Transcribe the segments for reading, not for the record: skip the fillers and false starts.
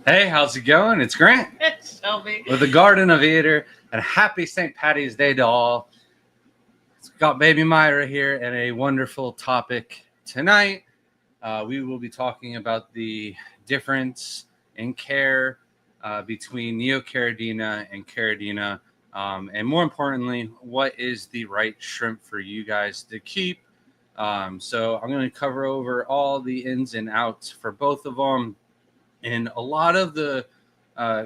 Hey, how's it going? It's Grant It's Shelby. with the Garden Aviator, and happy St. Patty's Day to all. It's got baby Myra here and a wonderful topic tonight. We will be talking about the difference in care between Neocaridina and Caridina, and more importantly, what is the right shrimp for you guys to keep. So I'm going to cover over all the ins and outs for both of them. And a lot of the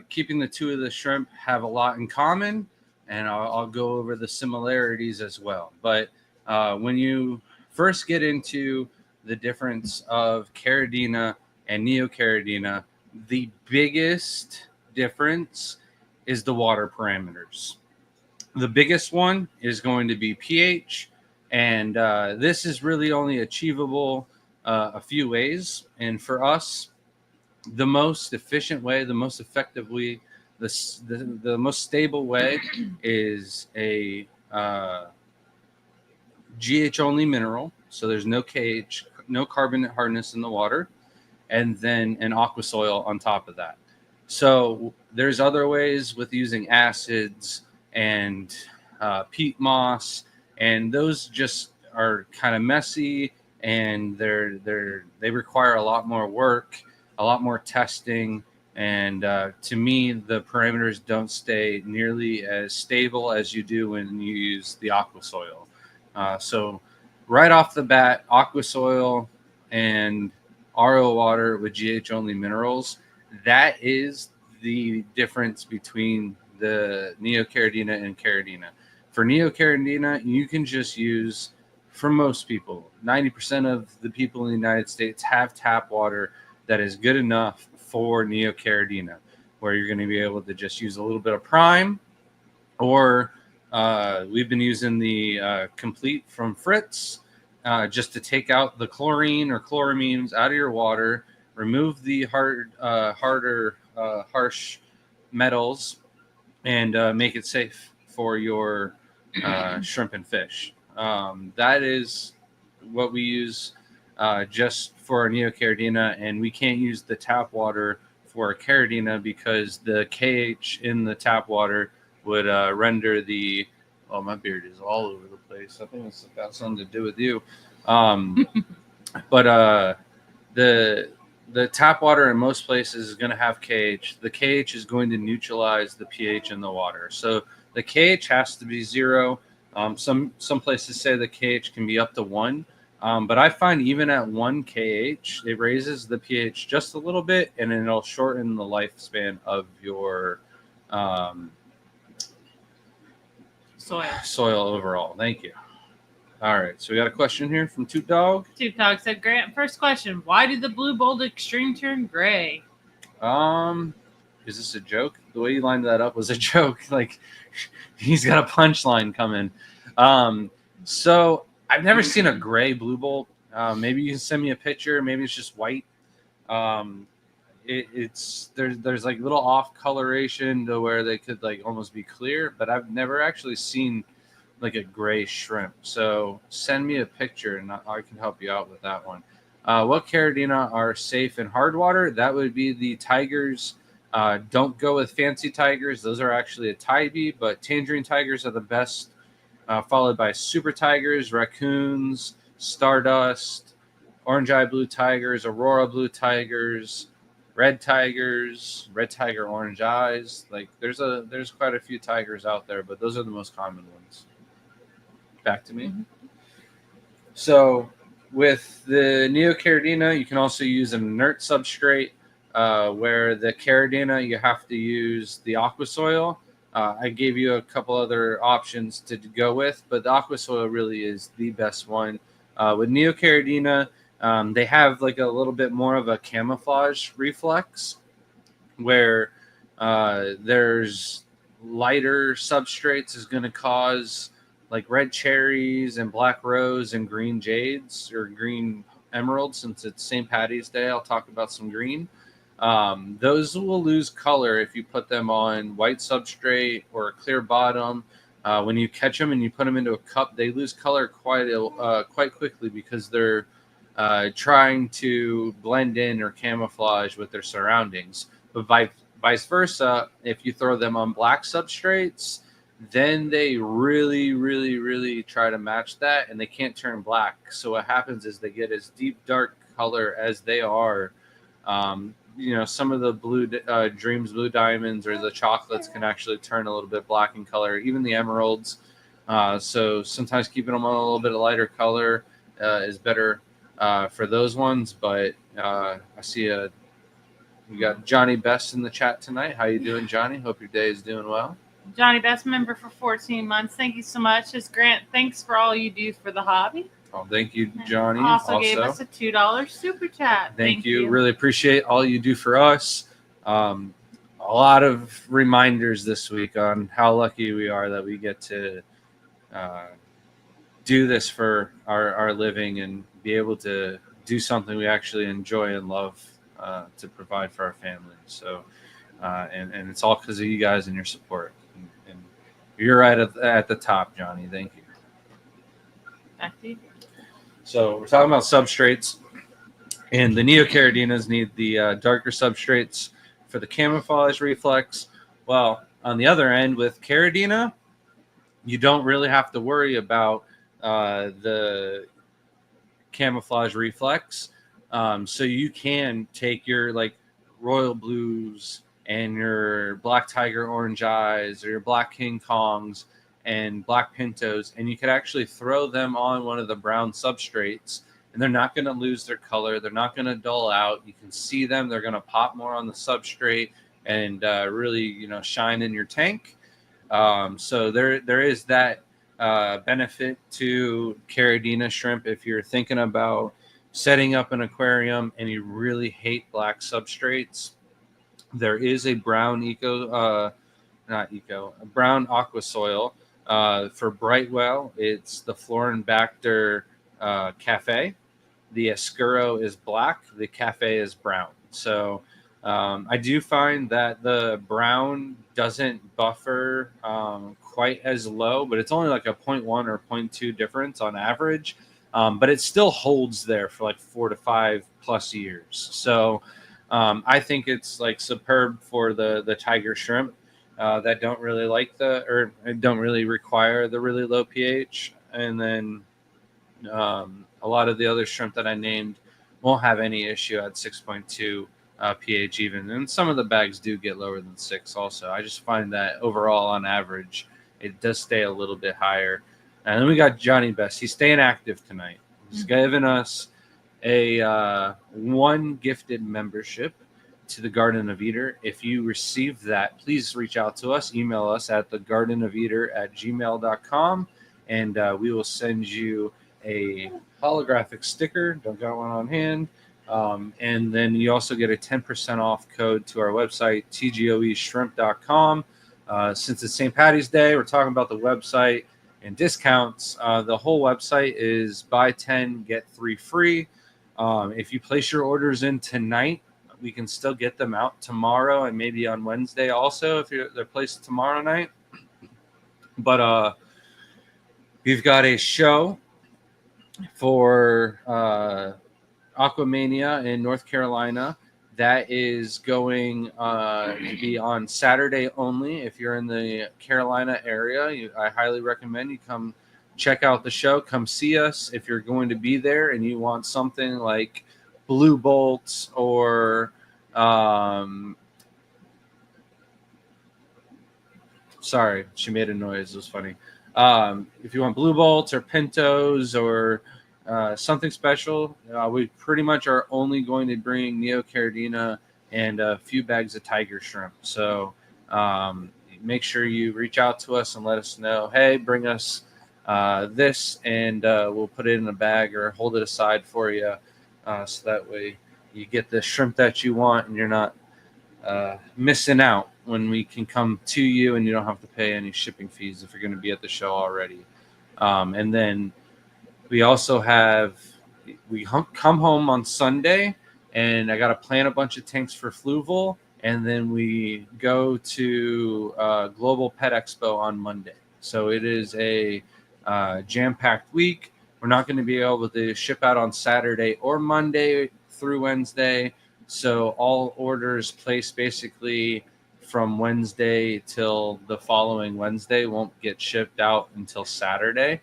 keeping the two of the shrimp have a lot in common, and I'll go over the similarities as well. But when you first get into the difference of Caridina and Neocaridina, the biggest difference is the water parameters. The biggest one is going to be pH, and this is really only achievable a few ways. And for us, the most efficient way, the most effective way, the most stable way is a GH only mineral. So there's no KH, no carbonate hardness in the water, and then an aqua soil on top of that. So there's other ways with using acids and peat moss, and those just are kind of messy, and they require a lot more work, a lot more testing, and to me, the parameters don't stay nearly as stable as you do when you use the aqua soil. So right off the bat, aqua soil and RO water with GH only minerals, that is the difference between the Neocaridina and Caridina. For Neocaridina, you can just use, for most people, 90% of the people in the United States have tap water that is good enough for Neocaridina, where you're going to be able to just use a little bit of prime, or we've been using the Complete from Fritz, just to take out the chlorine or chloramines out of your water, remove the harsh metals, and make it safe for your shrimp and fish. That is what we use just for our Neocaridina, and we can't use the tap water for our Caridina because the KH in the tap water would render the... Oh, my beard is all over the place. I think it's got something to do with you. But the tap water in most places is going to have KH. The KH is going to neutralize the pH in the water. So the KH has to be 0. Some places say the KH can be up to 1. But I find even at 1 KH, it raises the pH just a little bit, and then it'll shorten the lifespan of your soil overall. Thank you. All right, so we got a question here from Toot Dog. Toot Dog said, Grant, first question, why did the blue bold extreme turn gray? Is this a joke? The way you lined that up was a joke. Like, he's got a punchline coming. So I've never seen a gray blue bolt. Maybe you can send me a picture. Maybe it's just white. There's like little off coloration to where they could like almost be clear, but I've never actually seen like a gray shrimp. So send me a picture and I can help you out with that one. What Caridina are safe in hard water? That would be the tigers. Don't go with fancy tigers. Those are actually a Tybee, but tangerine tigers are the best, followed by super tigers, raccoons, stardust, orange eye blue tigers, aurora blue tigers, red tigers, red tiger orange eyes. Like there's quite a few tigers out there, but those are the most common ones. Back to me. Mm-hmm. So with the Neocaridina, you can also use an inert substrate, where the Caridina, you have to use the aqua soil. I gave you a couple other options to go with, but the aqua soil really is the best one. With Neocaridina, they have like a little bit more of a camouflage reflex, where there's lighter substrates is going to cause like red cherries and black rose and green jades or green emerald. Since it's St. Patty's Day, I'll talk about some green. Those will lose color if you put them on white substrate or a clear bottom. When you catch them and you put them into a cup, they lose color quite quickly because they're trying to blend in or camouflage with their surroundings. But vice versa, if you throw them on black substrates, then they really, really, really try to match that, and they can't turn black. So what happens is they get as deep dark color as they are. Some of the blue dreams, blue diamonds, or the chocolates can actually turn a little bit black in color. Even the emeralds. So sometimes keeping them on a little bit of lighter color is better for those ones. But I see we got Johnny Best in the chat tonight. How you doing, Johnny? Hope your day is doing well. Johnny Best member for 14 months. Thank you so much. His Grant, thanks for all you do for the hobby. Oh, thank you, Johnny. Also gave us a $2 super chat. Thank you. Really appreciate all you do for us. A lot of reminders this week on how lucky we are that we get to do this for our living and be able to do something we actually enjoy and love to provide for our families. So, and it's all because of you guys and your support. And you're right at the top, Johnny. Thank you. Back to you. So we're talking about substrates, and the Neocaridinas need the darker substrates for the camouflage reflex. Well, on the other end with Caridina, you don't really have to worry about the camouflage reflex. So you can take your like royal blues and your black tiger orange eyes or your black King Kongs and black pintos, and you could actually throw them on one of the brown substrates, and they're not going to lose their color. They're not going to dull out. You can see them. They're going to pop more on the substrate and really, shine in your tank. So there is that benefit to Caridina shrimp if you're thinking about setting up an aquarium and you really hate black substrates. There is a brown brown aqua soil for Brightwell. It's the Florinbacter Cafe. The Escuro is black. The Cafe is brown. So I do find that the brown doesn't buffer quite as low, but it's only like a 0.1 or 0.2 difference on average. But it still holds there for like 4 to 5 plus years. So I think it's like superb for the tiger shrimp that don't really like don't really require the really low pH. And then a lot of the other shrimp that I named won't have any issue at 6.2 pH even. And some of the bags do get lower than 6 also. I just find that overall on average, it does stay a little bit higher. And then we got Johnny Best. He's staying active tonight. He's given us a one gifted membership to the Garden of Eater. If you receive that, please reach out to us. Email us at thegardenofeater@gmail.com, and we will send you a holographic sticker. Don't got one on hand. And then you also get a 10% off code to our website, tgoeshrimp.com. Since it's St. Patty's Day, we're talking about the website and discounts. The whole website is buy 10, get 3 free. If you place your orders in tonight, we can still get them out tomorrow and maybe on Wednesday also if they're placed tomorrow night. But we've got a show for Aquamania in North Carolina that is going to be on Saturday only. If you're in the Carolina area, I highly recommend you come check out the show. Come see us if you're going to be there and you want something like blue bolts or sorry, she made a noise. It was funny. If you want blue bolts or pintos or something special, we pretty much are only going to bring Neocaridina and a few bags of tiger shrimp. So make sure you reach out to us and let us know, hey, bring us this, and we'll put it in a bag or hold it aside for you, so that way you get the shrimp that you want and you're not missing out when we can come to you and you don't have to pay any shipping fees if you're going to be at the show already. And then we also come home on Sunday, and I got to plant a bunch of tanks for Fluval, and then we go to Global Pet Expo on Monday. So it is a jam-packed week. We're not going to be able to ship out on Saturday or Monday through Wednesday. So all orders placed basically from Wednesday till the following Wednesday won't get shipped out until Saturday.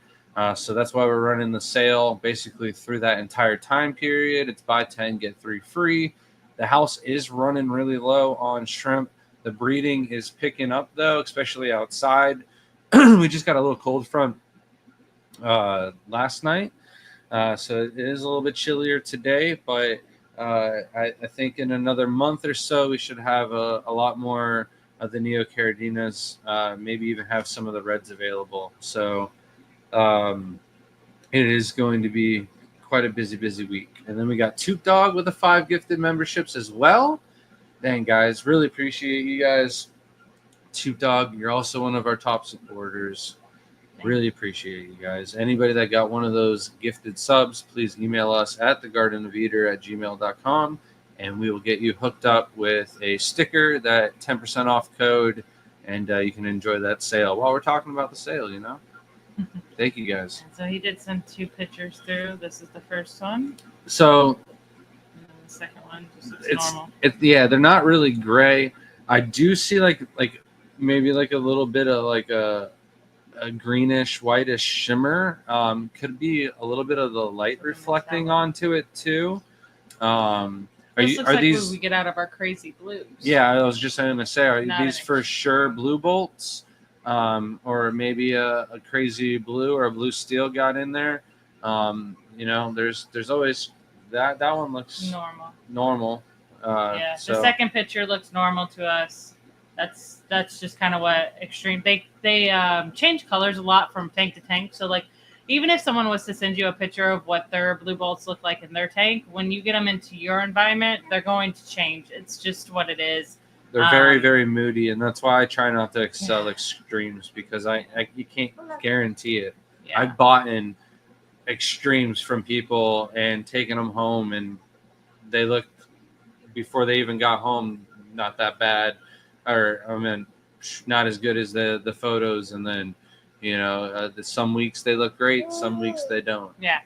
So that's why we're running the sale basically through that entire time period. It's buy 10, get 3 free. The house is running really low on shrimp. The breeding is picking up, though, especially outside. We just got a little cold front last night. So it is a little bit chillier today, but I think in another month or so, we should have a lot more of the Neocaridinas, maybe even have some of the reds available. So it is going to be quite a busy week. And then we got Toot Dog with the 5 gifted memberships as well. Dang, guys, really appreciate you guys. Toot Dog, you're also one of our top supporters. Really appreciate you guys. Anybody that got one of those gifted subs, please email us at thegardenofeater@gmail.com, and we will get you hooked up with a sticker, that 10% off code, and you can enjoy that sale while we're talking about the sale, you know? Thank you, guys. So he did send 2 pictures through. This is the first one. So And then the second one just looks normal. Yeah, they're not really gray. I do see like maybe like a little bit of like a greenish whitish shimmer. Could be a little bit of the light reflecting onto it too. Are This looks are like these we get out of our crazy blues. Yeah, I was just going to say, are Not these an for sure blue bolts? Or maybe a crazy blue or a blue steel got in there. You know, there's always that one looks normal. Yeah, So the second picture looks normal to us. That's just kind of what extreme. They change colors a lot from tank to tank. So like, even if someone was to send you a picture of what their blue bolts look like in their tank, when you get them into your environment, they're going to change. It's just what it is. they're very moody, and that's why I try not to sell extremes, because you can't guarantee it. Yeah. I've bought in extremes from people and taken them home, and they looked, before they even got home, not that bad, or I mean, not as good as the photos. And then, you know, some weeks they look great, some weeks they don't. Yeah,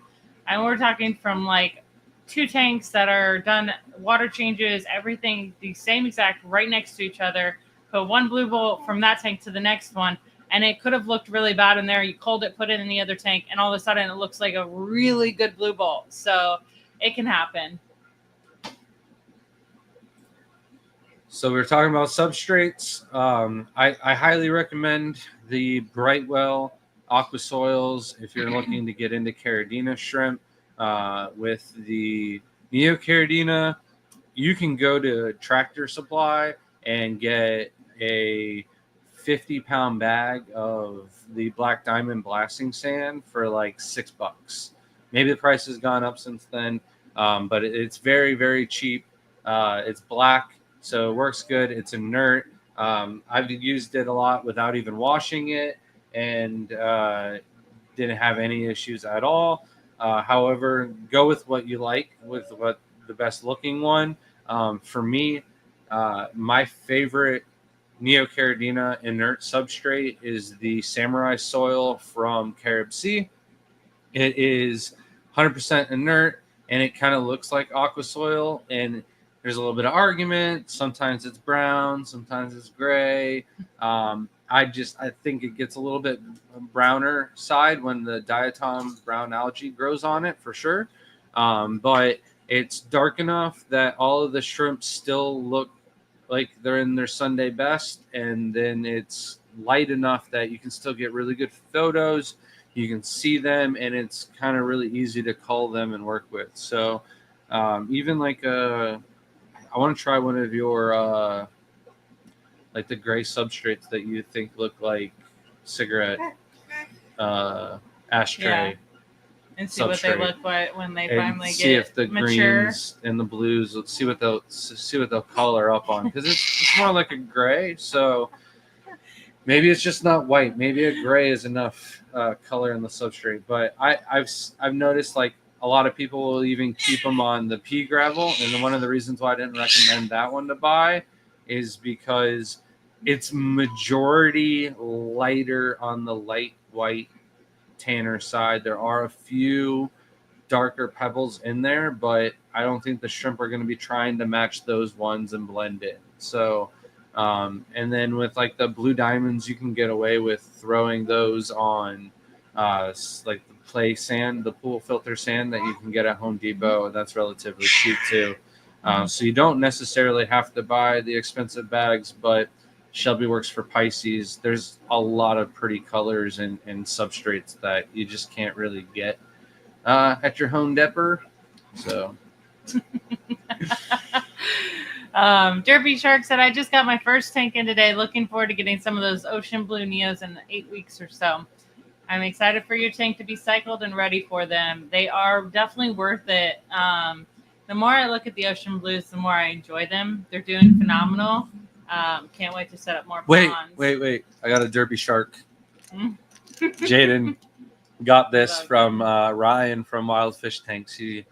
and we're talking from like 2 tanks that are done, water changes, everything the same exact, right next to each other. Put one blue bolt from that tank to the next one, and it could have looked really bad in there. You culled it, put it in the other tank, and all of a sudden it looks like a really good blue bolt. So it can happen. So we're talking about substrates. I highly recommend the Brightwell Aqua Soils if you're looking to get into Caridina shrimp. With the Neocaridina, you can go to Tractor Supply and get a 50-pound bag of the Black Diamond blasting sand for like $6. Maybe the price has gone up since then, but it's very cheap. It's black, so it works good. It's inert. I've used it a lot without even washing it, and didn't have any issues at all. However, go with what you like, with what the best looking one. For me, my favorite Neocaridina inert substrate is the Samurai Soil from Carib Sea. It is 100% inert, and it kind of looks like aqua soil, and there's a little bit of argument. Sometimes it's brown, sometimes it's gray. I think it gets a little bit browner side when the diatom brown algae grows on it, for sure. But it's dark enough that all of the shrimp still look like they're in their Sunday best, and then it's light enough that you can still get really good photos. You can see them, and it's kind of really easy to cull them and work with. So even like I want to try one of your like the gray substrates that you think look like cigarette ashtray. Yeah. And see what they look like when they finally get see if the mature. Greens and the blues. Let's see what they'll color up on, because it's more like a gray. So maybe it's just not white. Maybe a gray is enough color in the substrate. But I've noticed like a lot of people will even keep them on the pea gravel, and one of the reasons why I didn't recommend that one to buy is because it's majority lighter on the light white tanner side. There are a few darker pebbles in there, but I don't think the shrimp are going to be trying to match those ones and blend in. So, and then with like the blue diamonds, you can get away with throwing those on like the play sand, the pool filter sand that you can get at Home Depot. That's relatively cheap too. So you don't necessarily have to buy the expensive bags, but Shelby works for Pisces. There's a lot of pretty colors and substrates that you just can't really get at your Home Depot. So Derpy Shark said, I just got my first tank in today. Looking forward to getting some of those ocean blue Neos in 8 weeks or so. I'm excited for your tank to be cycled and ready for them. They are definitely worth it. The more I look at the ocean blues, the more I enjoy them. They're doing phenomenal. Can't wait to set up more ponds. Wait. I got a Derpy Shark. Jaden got this from Ryan from Wild Fish Tanks. He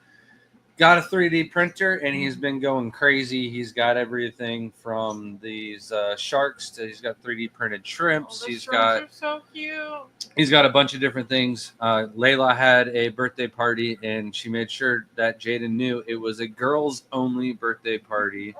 got a 3D printer and he's been going crazy. He's got everything from these sharks to he's got 3D printed shrimps. Shrimps are so cute. He's got a bunch of different things. Layla had a birthday party and she made sure that Jaden knew it was a girls only birthday party.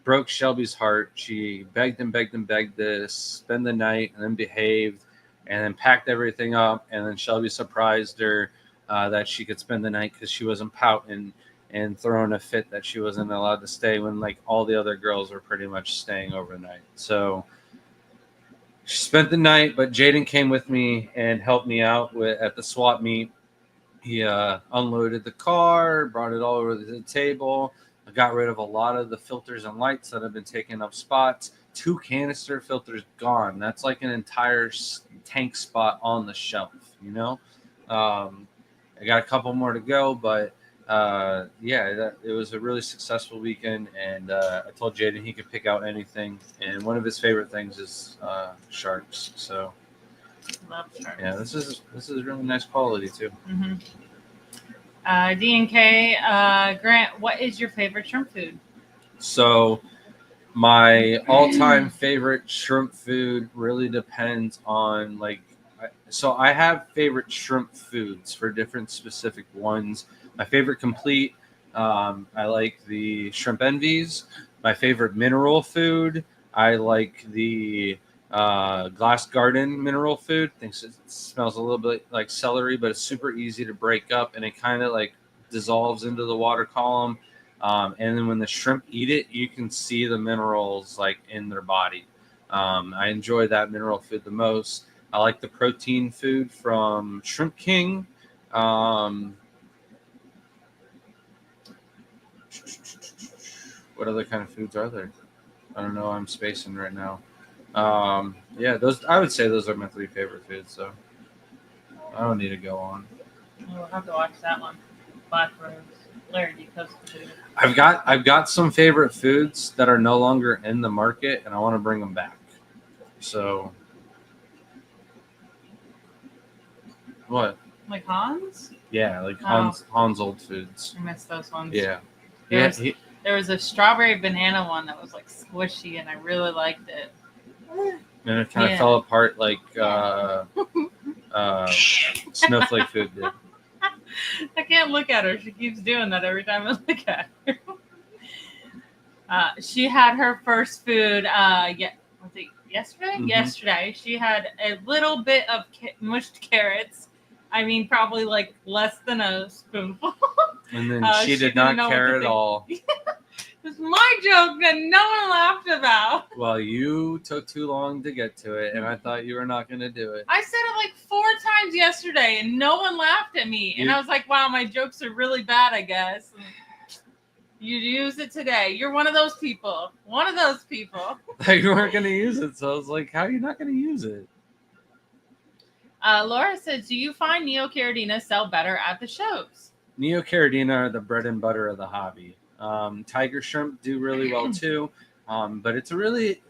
Broke Shelby's heart. She begged to spend the night and then behaved and then packed everything up. And then Shelby surprised her that she could spend the night because she wasn't pouting and throwing a fit that she wasn't allowed to stay when like all the other girls were pretty much staying overnight. So she spent the night, but Jaden came with me and helped me out at the swap meet. He unloaded the car, brought it all over to the table. I got rid of a lot of the filters and lights that have been taking up spots. 2 canister filters gone. That's like an entire tank spot on the shelf, you know? I got a couple more to go, but it was a really successful weekend, and I told Jaden he could pick out anything, and one of his favorite things is sharks. So love sharks. Yeah, this is really nice quality too. D&K, Grant, what is your favorite shrimp food? So my all-time favorite shrimp food really depends on so I have favorite shrimp foods for different specific ones. My favorite complete, I like the shrimp envies. My favorite mineral food, I like the Glass Garden mineral food. Thinks it smells a little bit like celery, but it's super easy to break up, and it kind of like dissolves into the water column. And then when the shrimp eat it, you can see the minerals like in their body. I enjoy that mineral food the most. I like the protein food from Shrimp King. What other kind of foods are there? I don't know. I'm spacing right now. Those I would say those are my 3 favorite foods. So I don't need to go on. We'll have to watch that one. Black Rose, Larry D. I've got some favorite foods that are no longer in the market, and I want to bring them back. So what? Like Hans? Yeah, like Hans old foods. I miss those ones. Yeah. There was a strawberry banana one that was like squishy, and I really liked it. And it kind of fell apart like snowflake food did. I can't look at her. She keeps doing that every time I look at her. She had her first food. Was it yesterday? Mm-hmm. Yesterday, she had a little bit of mushed carrots. I mean, probably like less than a spoonful. And then she did not care at all. It's my joke that no one laughed about. Well, you took too long to get to it, and I thought you were not going to do it. I said it like 4 times yesterday, and no one laughed at me. And I was like, wow, my jokes are really bad, I guess. And you use it today. You're one of those people. One of those people. You weren't going to use it, so I was like, how are you not going to use it? Laura says, do you find Neocaridina sell better at the shows? Neocaridina are the bread and butter of the hobby. Tiger shrimp do really well too, but it's a really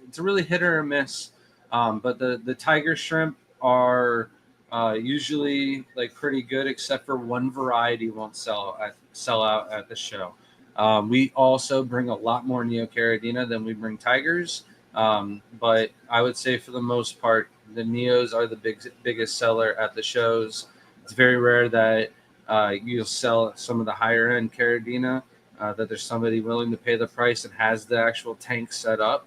hit or miss. But the tiger shrimp are usually like pretty good, except for one variety won't sell out at the show. We also bring a lot more Neocaridina than we bring tigers, but I would say for the most part, the Neos are the biggest seller at the shows. It's very rare that you'll sell some of the higher end Caridina, that there's somebody willing to pay the price and has the actual tank set up.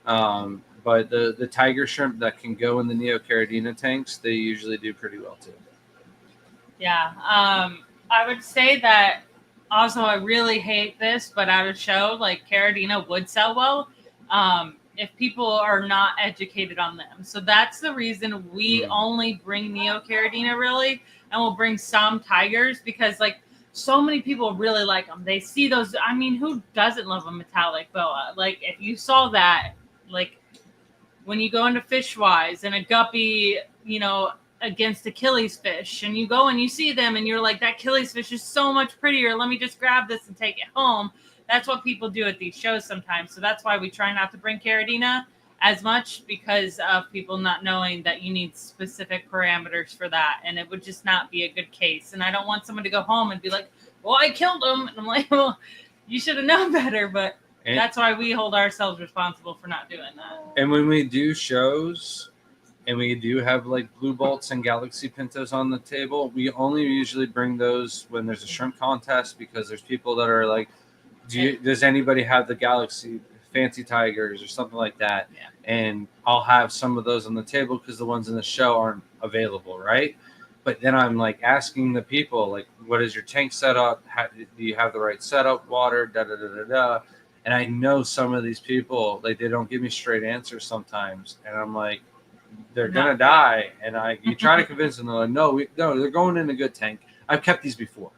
But the tiger shrimp that can go in the Neocaridina tanks, they usually do pretty well too. Yeah. I would say that also I really hate this, but at a show like Caridina would sell well if people are not educated on them. So that's the reason we only bring Neocaridina really, and we'll bring some tigers because like so many people really like them. They see those. I mean, who doesn't love a metallic boa? Like if you saw that, like when you go into Fishwise and a guppy, you know, against Achilles fish, and you go and you see them and you're like, that Achilles fish is so much prettier. Let me just grab this and take it home. That's what people do at these shows sometimes. So that's why we try not to bring Caridina as much, because of people not knowing that you need specific parameters for that. And it would just not be a good case. And I don't want someone to go home and be like, well, I killed him. And I'm like, well, you should have known better. But that's why we hold ourselves responsible for not doing that. And when we do shows and we do have like blue bolts and galaxy pintos on the table, we only usually bring those when there's a shrimp contest, because there's people that are like, does anybody have the galaxy fancy tigers or something like that? Yeah. And I'll have some of those on the table because the ones in the show aren't available, right? But then I'm like asking the people, like, what is your tank setup? Do you have the right setup, water, da da da da da? And I know some of these people, like, they don't give me straight answers sometimes, and I'm like, they're gonna die. And you try to convince them, they're like, no, they're going in a good tank. I've kept these before.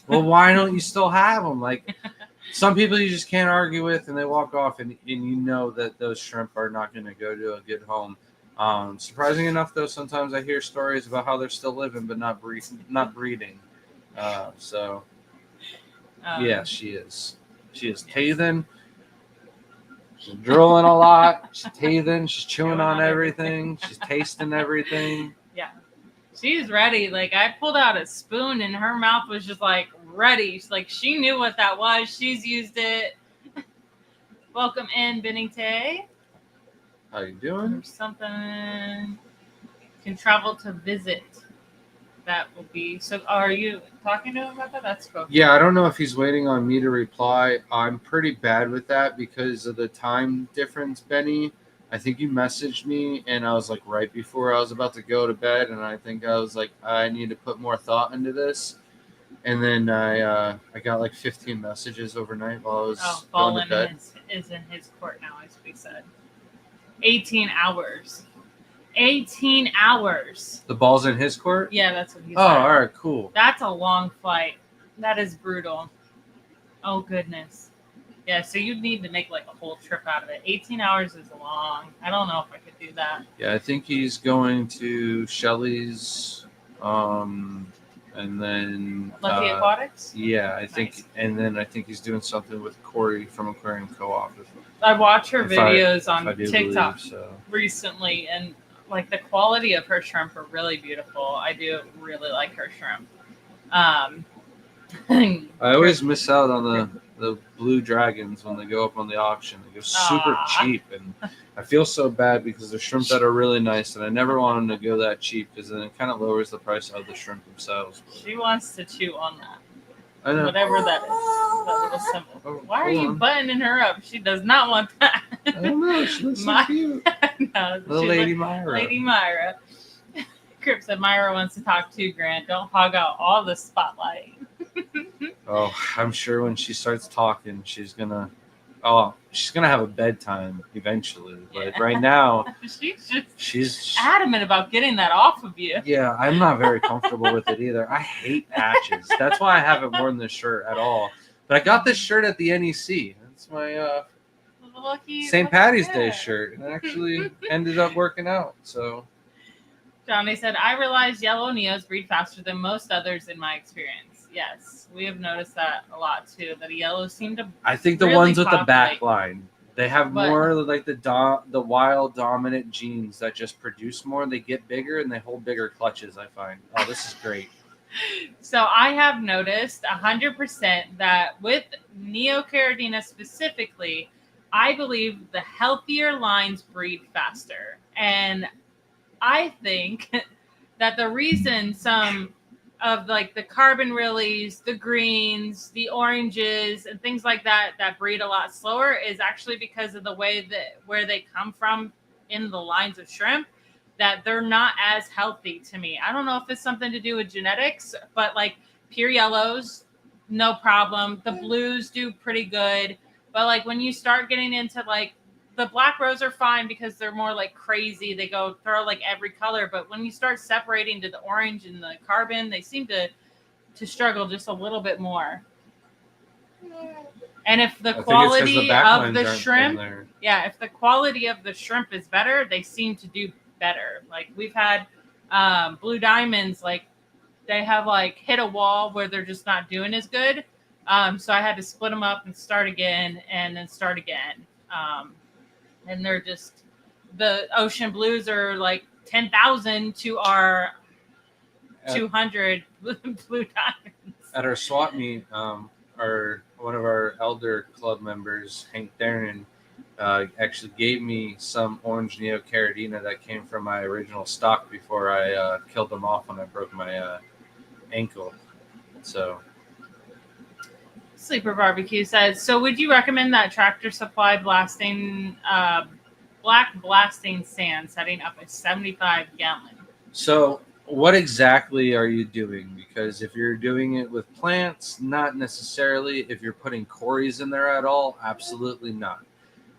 Well, why don't you still have them? Like, some people you just can't argue with, and they walk off, and you know that those shrimp are not going to go to a good home. Surprising enough, though, sometimes I hear stories about how they're still living but not breeding. Yeah, she is. She is teething. She's drooling a lot. She's teething. She's chewing on everything. She's tasting everything. Yeah. She's ready. Like, I pulled out a spoon and her mouth was just like ready. She's like, she knew what that was. She's used it. Welcome in, Bennington. How you doing? There's something. Can travel to visit. That will be. So are you talking to him about that? That's cool. Yeah, I don't know if he's waiting on me to reply. I'm pretty bad with that because of the time difference, Benny. I think you messaged me, and I was like right before I was about to go to bed, and I think I was like, I need to put more thought into this. And then I got like 15 messages overnight while I was going to bed. Is in his court now, as we said. 18 hours. 18 hours. The ball's in his court? Yeah, that's what he said. Oh, all right, cool. That's a long flight. That is brutal. Oh, goodness. Yeah, so you'd need to make like a whole trip out of it. 18 hours is long. I don't know if I could do that. Yeah, I think he's going to Shelley's, and then Lucky Aquatics? Yeah, I think, Nice. and then I think he's doing something with Corey from Aquarium Co-op. I watch her videos on TikTok believe, so. recently, and like the quality of her shrimp are really beautiful. I do really like her shrimp. I always miss out on the blue dragons when they go up on the auction. They go super cheap, and I feel so bad because they're shrimp that are really nice, and I never want them to go that cheap because then it kind of lowers the price of the shrimp themselves. She wants to chew on that. I know. Whatever that is. That little symbol. Oh, why are you buttoning her up? She does not want that. I don't know. She looks so cute. No, Little Lady Myra. Lady Myra. Crip said Myra wants to talk too, Grant. Don't hog out all the spotlight. Oh, I'm sure when she starts talking, she's gonna have a bedtime eventually. But right now, she's adamant about getting that off of you. Yeah, I'm not very comfortable with it either. I hate patches. That's why I haven't worn this shirt at all. But I got this shirt at the NEC. That's my St. Patty's Day shirt, and it actually ended up working out. So Johnny said, I realized yellow Neos breed faster than most others in my experience. Yes, we have noticed that a lot too. That the yellows seem to. I think the really ones with populate. the back line, they have more like the wild dominant genes that just produce more. They get bigger and they hold bigger clutches. I find. Oh, this is great. So I have noticed 100% that with Neocaridina specifically, I believe the healthier lines breed faster, and I think that the reason some of like the carbon release, the greens, the oranges, and things like that that breed a lot slower is actually because of the way that where they come from in the lines of shrimp, that they're not as healthy to me. I don't know if it's something to do with genetics, but like pure yellows, no problem. The blues do pretty good. But like when you start getting into like the black rows are fine because they're more like crazy. They go throw like every color. But when you start separating to the orange and the carbon, they seem to struggle just a little bit more. And if the quality of the shrimp, if the quality of the shrimp is better, they seem to do better. Like we've had blue diamonds, like they have like hit a wall where they're just not doing as good. So I had to split them up and start again and then start again. And they're just, the ocean blues are like 10,000 to our 200 blue diamonds. At our swap meet, one of our elder club members, Hank Darren, actually gave me some orange Neocaridina that came from my original stock before I killed them off when I broke my ankle. So Sleeper Barbecue says, so would you recommend that Tractor Supply blasting black blasting sand setting up a 75-gallon? So what exactly are you doing? Because if you're doing it with plants, not necessarily. If you're putting cories in there at all, absolutely not.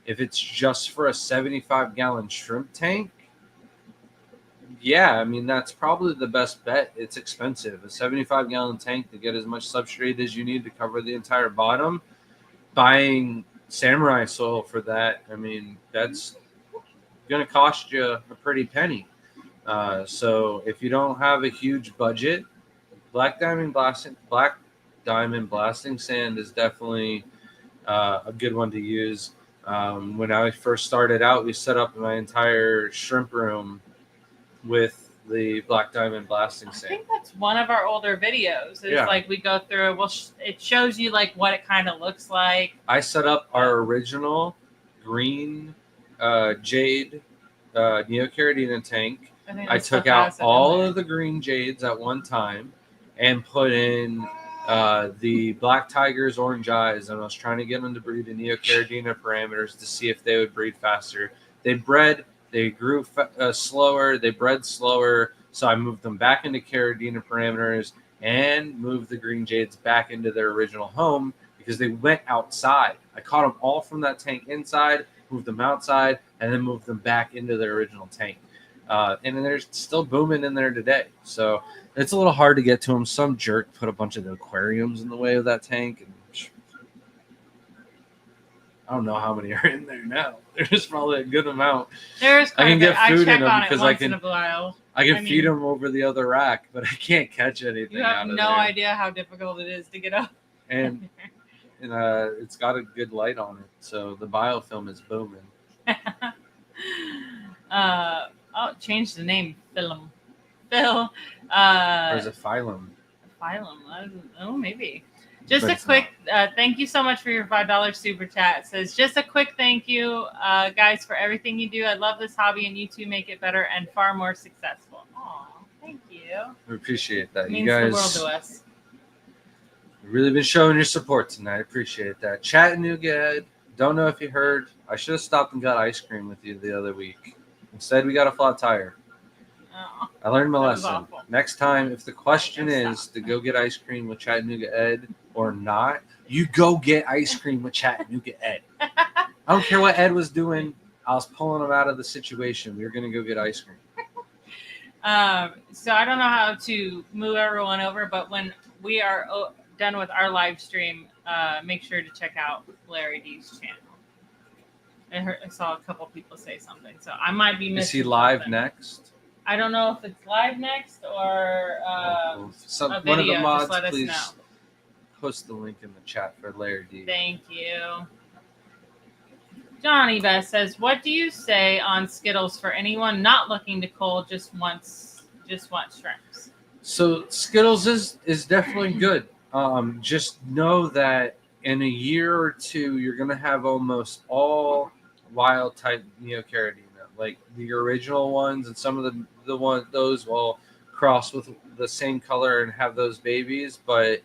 If it's just for a 75-gallon shrimp tank, yeah, I mean, that's probably the best bet. It's expensive. A 75-gallon tank to get as much substrate as you need to cover the entire bottom. Buying samurai soil for that, I mean, that's going to cost you a pretty penny. So if you don't have a huge budget, black diamond blasting sand is definitely a good one to use. When I first started out, we set up my entire shrimp room with the black diamond blasting sand. I think that's one of our older videos. It's like we go through. Well, it shows you like what it kind of looks like. I set up our original green jade Neocaridina tank. I took out all of the green jades at one time and put in the black tigers, orange eyes, and I was trying to get them to breed in Neocaridina parameters to see if they would breed faster. They bred. They grew slower. They bred slower. So I moved them back into Caridina parameters and moved the green jades back into their original home because they went outside. I caught them all from that tank inside, moved them outside, and then moved them back into their original tank. And then they're still booming in there today. So it's a little hard to get to them. Some jerk put a bunch of the aquariums in the way of that tank. And I don't know how many are in there now. There's probably a good amount. There's I can get food in them because I can feed them over the other rack, but I can't catch anything. You have no idea how difficult it is to get up. And it's got a good light on it, so the biofilm is booming. Change the name, Phil. Or is it phylum? Phylum. Oh, maybe. Just a quick thank you so much for your $5 super chat. It says, just a quick thank you, guys, for everything you do. I love this hobby, and you two make it better and far more successful. Aw, thank you. We appreciate that. It means the world to us. You've really been showing your support tonight. I appreciate that. Chattanooga, don't know if you heard. I should have stopped and got ice cream with you the other week. Instead, we got a flat tire. Oh, I learned my lesson. Next time, if the question is to go get ice cream with Chattanooga Ed or not, you go get ice cream with Chattanooga Ed. I don't care what Ed was doing. I was pulling him out of the situation. We were going to go get ice cream. So I don't know how to move everyone over, but when we are done with our live stream, make sure to check out Larry D's channel. I saw a couple people say something, so I might be missing. Is he live something. Next? I don't know if it's live next or a video. One of the mods, just let please us know. Post the link in the chat for Larry D. Thank you. Johnny Best says, "What do you say on Skittles for anyone not looking to cull just wants shrimps?" So Skittles is definitely good. Just know that in a year or two, you're gonna have almost all wild type Neocaridina, like the original ones, and some of those will cross with the same color and have those babies, but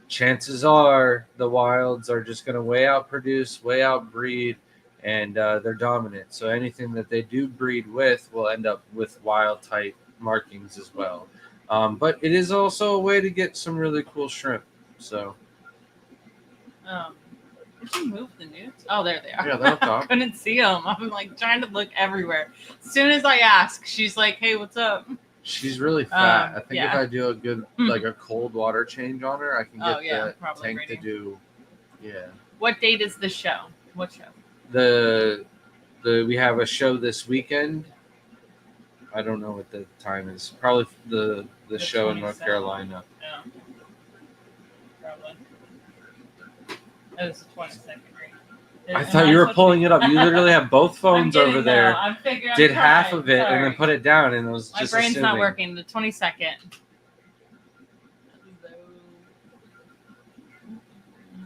chances are the wilds are just going to way outproduce, way outbreed, and they're dominant. So anything that they do breed with will end up with wild type markings as well. But it is also a way to get some really cool shrimp. So did you move the newts? Oh, there they are. yeah, they're up top. I couldn't see them. I'm like trying to look everywhere. As soon as I ask, she's like, "Hey, what's up?" She's really fat. I think yeah. if I do a good like a cold water change on her, I can get the tank ready. to do. Yeah. What date is the show? What show? We have a show this weekend. I don't know what the time is. Probably the show in North Carolina. Yeah. Probably. It was the 22nd, right? I thought you were pulling it up. You literally have both phones over there. I'm figuring. Did half of it and then put it down, and it was just my brain's assuming. not working. The 22nd.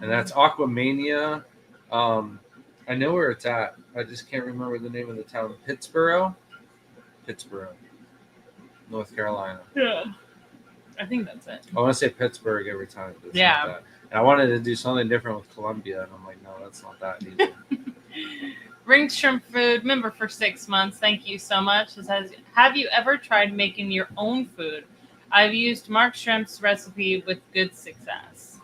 And that's Aquamania. I know where it's at. I just can't remember the name of the town. Pittsburgh, North Carolina. Yeah. I think that's it. I want to say Pittsburgh every time. But yeah. Not that. And I wanted to do something different with Columbia, and I'm like, no, that's not that either. Ringed Shrimp Food, member for 6 months. Thank you so much. It says, have you ever tried making your own food? I've used Mark Shrimp's recipe with good success.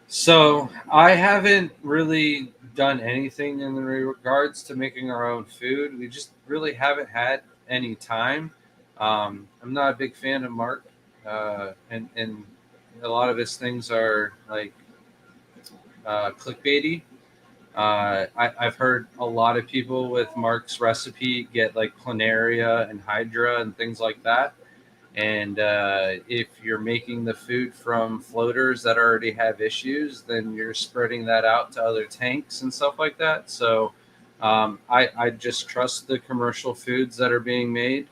So I haven't really done anything in regards to making our own food. We just really haven't had any time. I'm not a big fan of Mark, and a lot of his things are like clickbaity. I've heard a lot of people with Mark's recipe get like planaria and hydra and things like that. And if you're making the food from floaters that already have issues, then you're spreading that out to other tanks and stuff like that. So I just trust the commercial foods that are being made.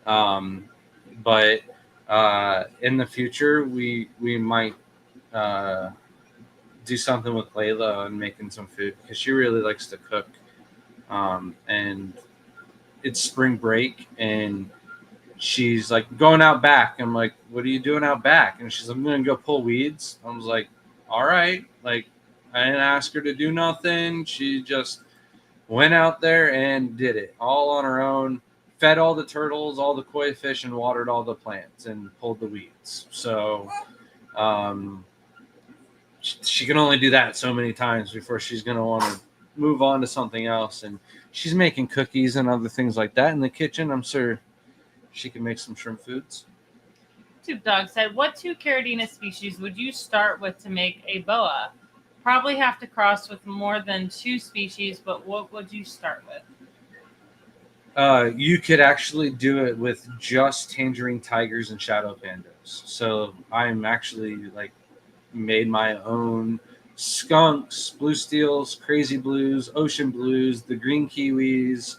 But in the future, we might do something with Layla on making some food because she really likes to cook. And it's spring break and she's like going out back. I'm like, what are you doing out back? And she's like, I'm going to go pull weeds. I was like, all right. Like, I didn't ask her to do nothing. She just went out there and did it all on her own, fed all the turtles, all the koi fish, and watered all the plants and pulled the weeds. So she can only do that so many times before she's going to want to move on to something else. And she's making cookies and other things like that in the kitchen. I'm sure she can make some shrimp foods. Tube Dog said, what 2 Caridina species would you start with to make a boa? Probably have to cross with more than 2 species, but what would you start with? You could actually do it with just tangerine tigers and shadow pandas. So I'm actually like made my own skunks, blue steels, crazy blues, ocean blues, the green kiwis.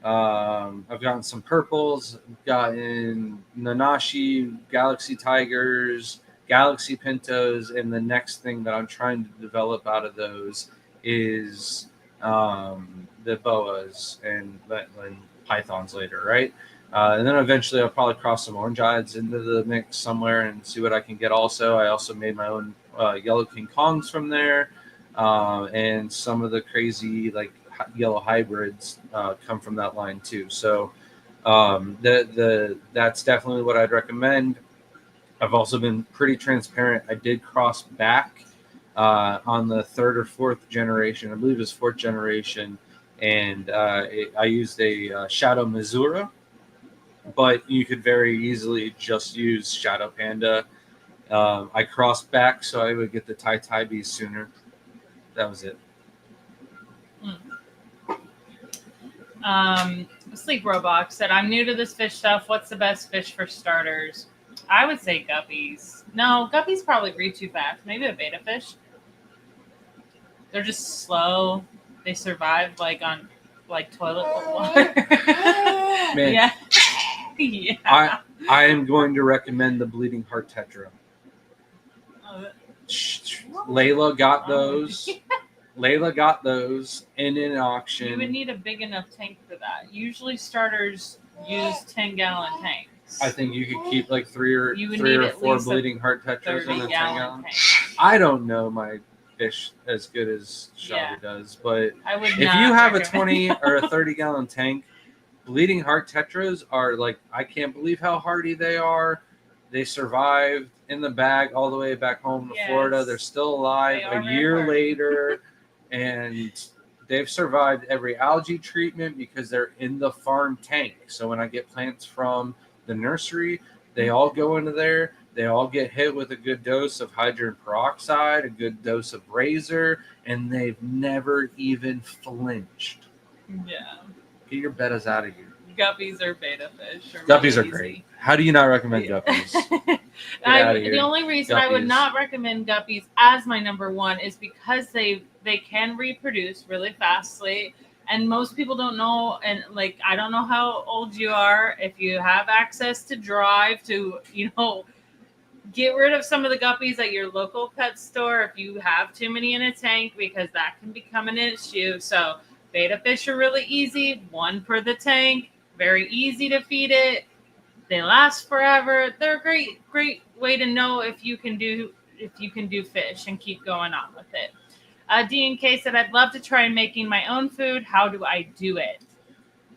I've gotten some purples, I've gotten Nanashi, Galaxy Tigers, Galaxy Pintos, and the next thing that I'm trying to develop out of those is the boas and pythons later, right? And then eventually I'll probably cross some orange eyes into the mix somewhere and see what I can get also. I also made my own yellow King Kongs from there, and some of the crazy like yellow hybrids come from that line too. So that's definitely what I'd recommend. I've also been pretty transparent. I did cross back on the 3rd or 4th generation. I believe it was 4th generation. And I used a Shadow Missoura, but you could very easily just use Shadow Panda. I crossed back so I would get the Tai bees sooner. That was it. Sleep Robot said, I'm new to this fish stuff. What's the best fish for starters? I would say guppies. No, guppies probably breed too fast. Maybe a beta fish. They're just slow. They survive like on like toilet water. Man, yeah. Yeah. I am going to recommend the Bleeding Heart Tetra. Layla got those. Layla got those in an auction. You would need a big enough tank for that. Usually starters use 10-gallon tanks. I think you could keep like three or You would need at four least a bleeding heart tetras in a 10 30-gallon gallon. tank. I don't know my fish as good as Shelby Yeah. does, but I would if not you have a recommend. 20 or a 30-gallon tank, bleeding heart tetras are like, I can't believe how hardy they are. They survived in the bag all the way back home to Florida. They're still alive a year later, and they've survived every algae treatment because they're in the farm tank. So when I get plants from the nursery, they all go into there. They all get hit with a good dose of hydrogen peroxide, a good dose of razor, and they've never even flinched. Yeah. Get your bettas out of here. Guppies or beta fish. Guppies are great. How do you not recommend guppies? The only reason I would not recommend guppies as my number one is because they can reproduce really fastly, and most people don't know. And like, I don't know how old you are. If you have access to drive to, get rid of some of the guppies at your local pet store if you have too many in a tank, because that can become an issue. So beta fish are really easy, one per the tank, very easy to feed it. They last forever. They're a great way to know if you can do fish and keep going on with it. D&K said, I'd love to try making my own food. How do I do it?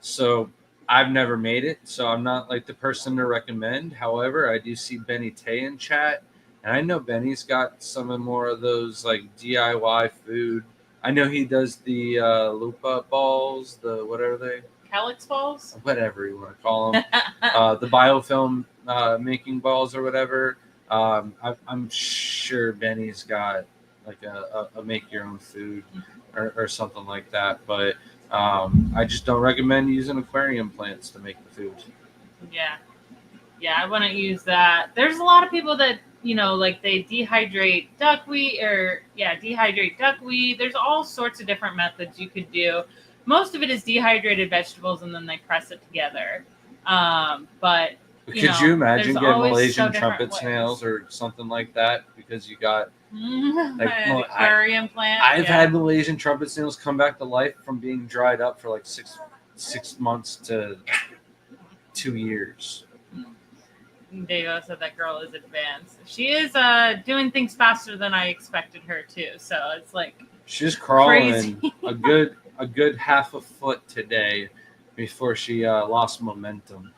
So I've never made it, so I'm not like the person to recommend. However, I do see Benny Tay in chat, and I know Benny's got some of more of those like DIY food. I know he does the lupa balls, the what are they? Calyx balls? Whatever you want to call them. The biofilm making balls or whatever. I'm sure Benny's got like a make your own food or something like that. But I just don't recommend using aquarium plants to make the food. Yeah, I wouldn't use that. There's a lot of people that, like they dehydrate duckweed dehydrate duckweed. There's all sorts of different methods you could do. Most of it is dehydrated vegetables, and then they press it together. But could you imagine getting Malaysian trumpet ways. Snails or something like that because you got like aquarium plant? I've had Malaysian trumpet snails come back to life from being dried up for like six months to 2 years. Diego said that girl is advanced. She is doing things faster than I expected her to. So it's like she's crawling crazy. a good half a foot today before she lost momentum.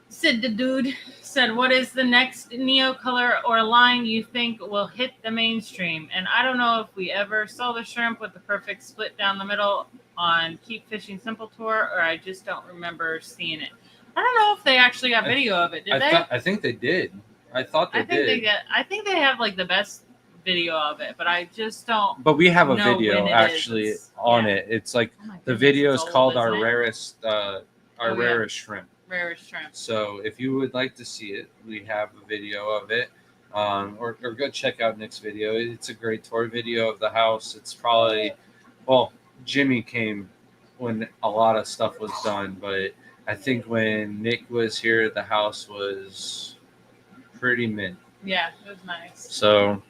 Sid the dude said, what is the next Neocolor or line you think will hit the mainstream? And I don't know if we ever saw the shrimp with the perfect split down the middle on Keep Fishing Simple Tour, or I just don't remember seeing it. I don't know if they actually got video of it. Did they? I think they did. I thought they did. I think they have like the best video of it, but I just don't. But we have a video actually on it. It's like the video is called our rarest shrimp. Rarest shrimp. So if you would like to see it, we have a video of it. Or go check out Nick's video. It's a great tour video of the house. It's probably, Jimmy came when a lot of stuff was done, but I think when Nick was here, the house was pretty mint. Yeah, it was nice. So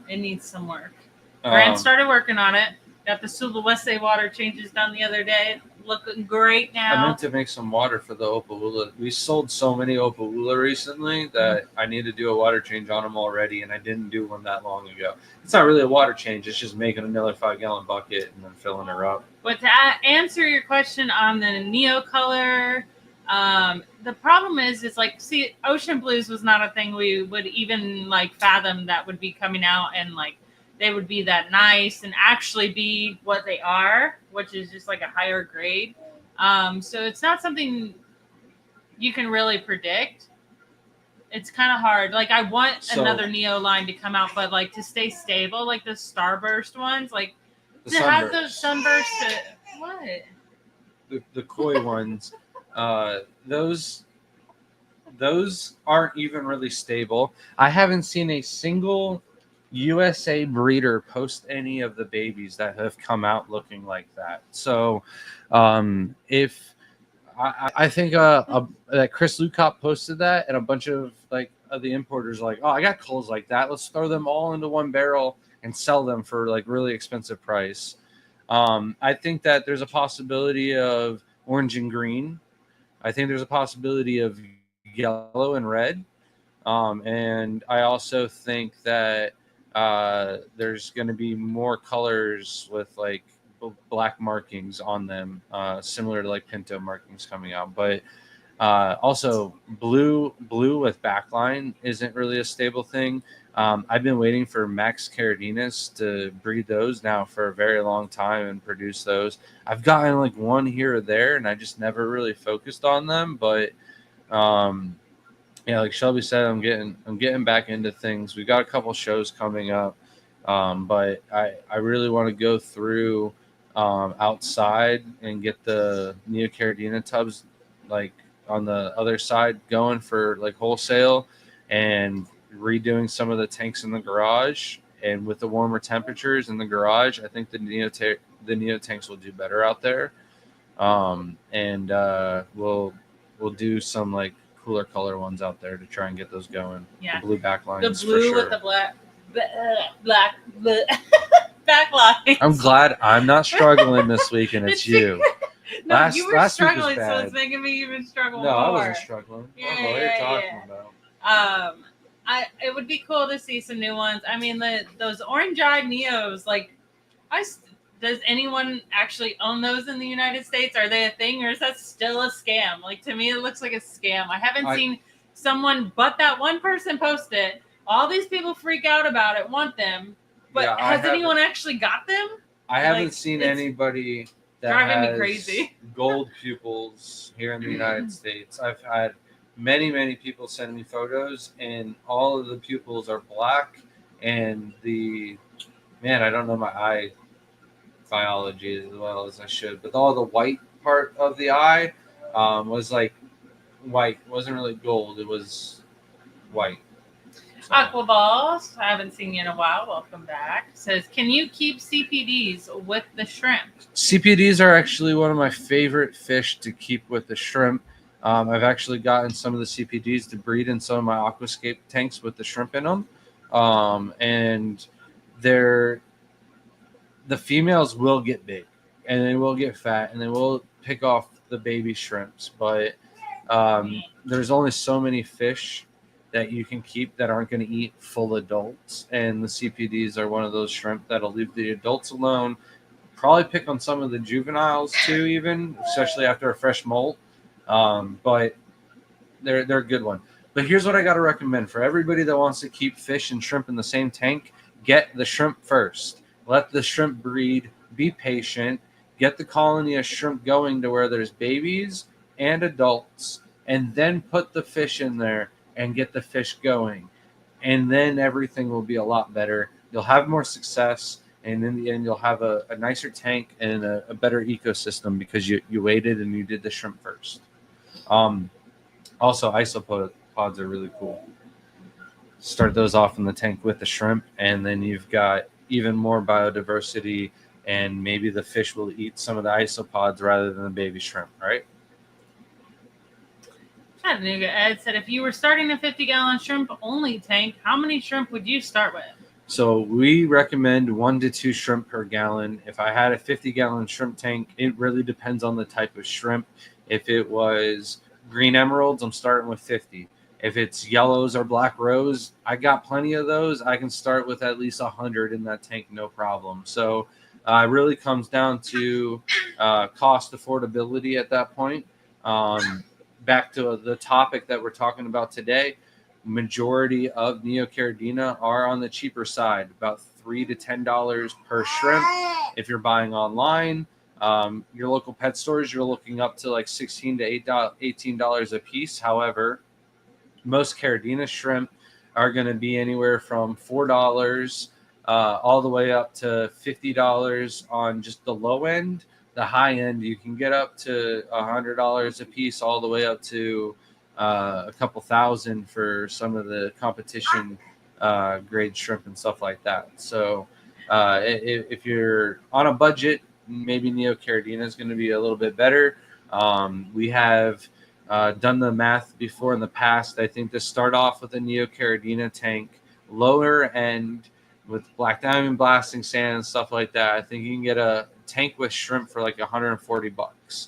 it needs some work. Grant started working on it. Got the Sulawesi water changes done the other day. Looking great now. I meant to make some water for the Opahula. We sold so many Opahula recently that I need to do a water change on them already, and I didn't do one that long ago. It's not really a water change. It's just making another 5-gallon bucket and then filling her up. But to answer your question on the Neocolor, the problem is like, see, Ocean Blues was not a thing we would even like fathom that would be coming out and like they would be that nice and actually be what they are, which is just like a higher grade. So it's not something you can really predict. It's kind of hard. Like I want another Neo line to come out, but like to stay stable, like the Starburst ones, like to have those Sunbursts. What? The koi ones, those aren't even really stable. I haven't seen a single USA breeder post any of the babies that have come out looking like that. So if I think that Chris Lucop posted that, and a bunch of like of the importers are like, oh, I got culls like that, let's throw them all into one barrel and sell them for like really expensive price. I think that there's a possibility of orange and green. I think there's a possibility of yellow and red. And I also think that there's going to be more colors with like black markings on them, similar to like Pinto markings coming out. But also, blue with backline isn't really a stable thing. I've been waiting for Max Caridinas to breed those now for a very long time and produce those. I've gotten like one here or there, and I just never really focused on them. But um, yeah, like Shelby said, I'm getting back into things. We've got a couple shows coming up, but I really want to go through outside and get the Neocaridina tubs like on the other side going for like wholesale, and redoing some of the tanks in the garage. And with the warmer temperatures in the garage, I think the Neo tanks will do better out there. And we'll do some like cooler color ones out there to try and get those going. Yeah. The blue backlines. The blue for sure. with the black backlines. I'm glad I'm not struggling this week, and it's you. No, you were last week was struggling, so bad. it's making me even struggle No, more. I wasn't struggling. Yeah, I don't know what you're talking about. It would be cool to see some new ones. I mean, those orange-eyed Neos, like, does anyone actually own those in the United States? Are they a thing, or is that still a scam? Like, to me, it looks like a scam. I haven't seen someone but that one person post it. All these people freak out about it, want them, but Yeah, has anyone actually got them? I haven't seen anybody that driving me has crazy. gold pupils here in the United States. I've had many people send me photos, and all of the pupils are black. And I don't know my eye biology as well as I should, but all the white part of the eye was like white. It wasn't really gold. It was white. So. Aquaballs, I haven't seen you in a while. Welcome back. Says, can you keep CPDs with the shrimp? CPDs are actually one of my favorite fish to keep with the shrimp. I've actually gotten some of the CPDs to breed in some of my aquascape tanks with the shrimp in them. And the females will get big, and they will get fat, and they will pick off the baby shrimps. But there's only so many fish that you can keep that aren't going to eat full adults, and the CPDs are one of those shrimp that'll leave the adults alone. Probably pick on some of the juveniles too, even especially after a fresh molt. But they're a good one. But here's what I got to recommend for everybody that wants to keep fish and shrimp in the same tank: get the shrimp first. Let the shrimp breed. Be patient. Get the colony of shrimp going to where there's babies and adults, and then put the fish in there and get the fish going. And then everything will be a lot better. You'll have more success, and in the end, you'll have a nicer tank and a better ecosystem because you waited and you did the shrimp first. Also, isopods are really cool. Start those off in the tank with the shrimp, and then you've got even more biodiversity, and maybe the fish will eat some of the isopods rather than the baby shrimp, right? Chattanooga Ed said, if you were starting a 50-gallon shrimp-only tank, how many shrimp would you start with? So we recommend 1 to 2 shrimp per gallon. If I had a 50-gallon shrimp tank, it really depends on the type of shrimp. If it was green emeralds, I'm starting with 50. If it's yellows or black rose, I got plenty of those. I can start with at least 100 in that tank, no problem. So it really comes down to cost affordability at that point. Back to the topic that we're talking about today, majority of Neocaridina are on the cheaper side, about $3 to $10 per shrimp. If you're buying online, your local pet stores, you're looking up to like $16 to $18 a piece. However, most Caridina shrimp are going to be anywhere from $4 all the way up to $50 on just the low end. The high end, you can get up to $100 a piece, all the way up to a couple thousand for some of the competition grade shrimp and stuff like that. So if you're on a budget, maybe Neocaridina is going to be a little bit better. We have done the math before in the past. I think to start off with a Neocaridina tank, lower end with black diamond blasting sand and stuff like that, I think you can get a tank with shrimp for like $140.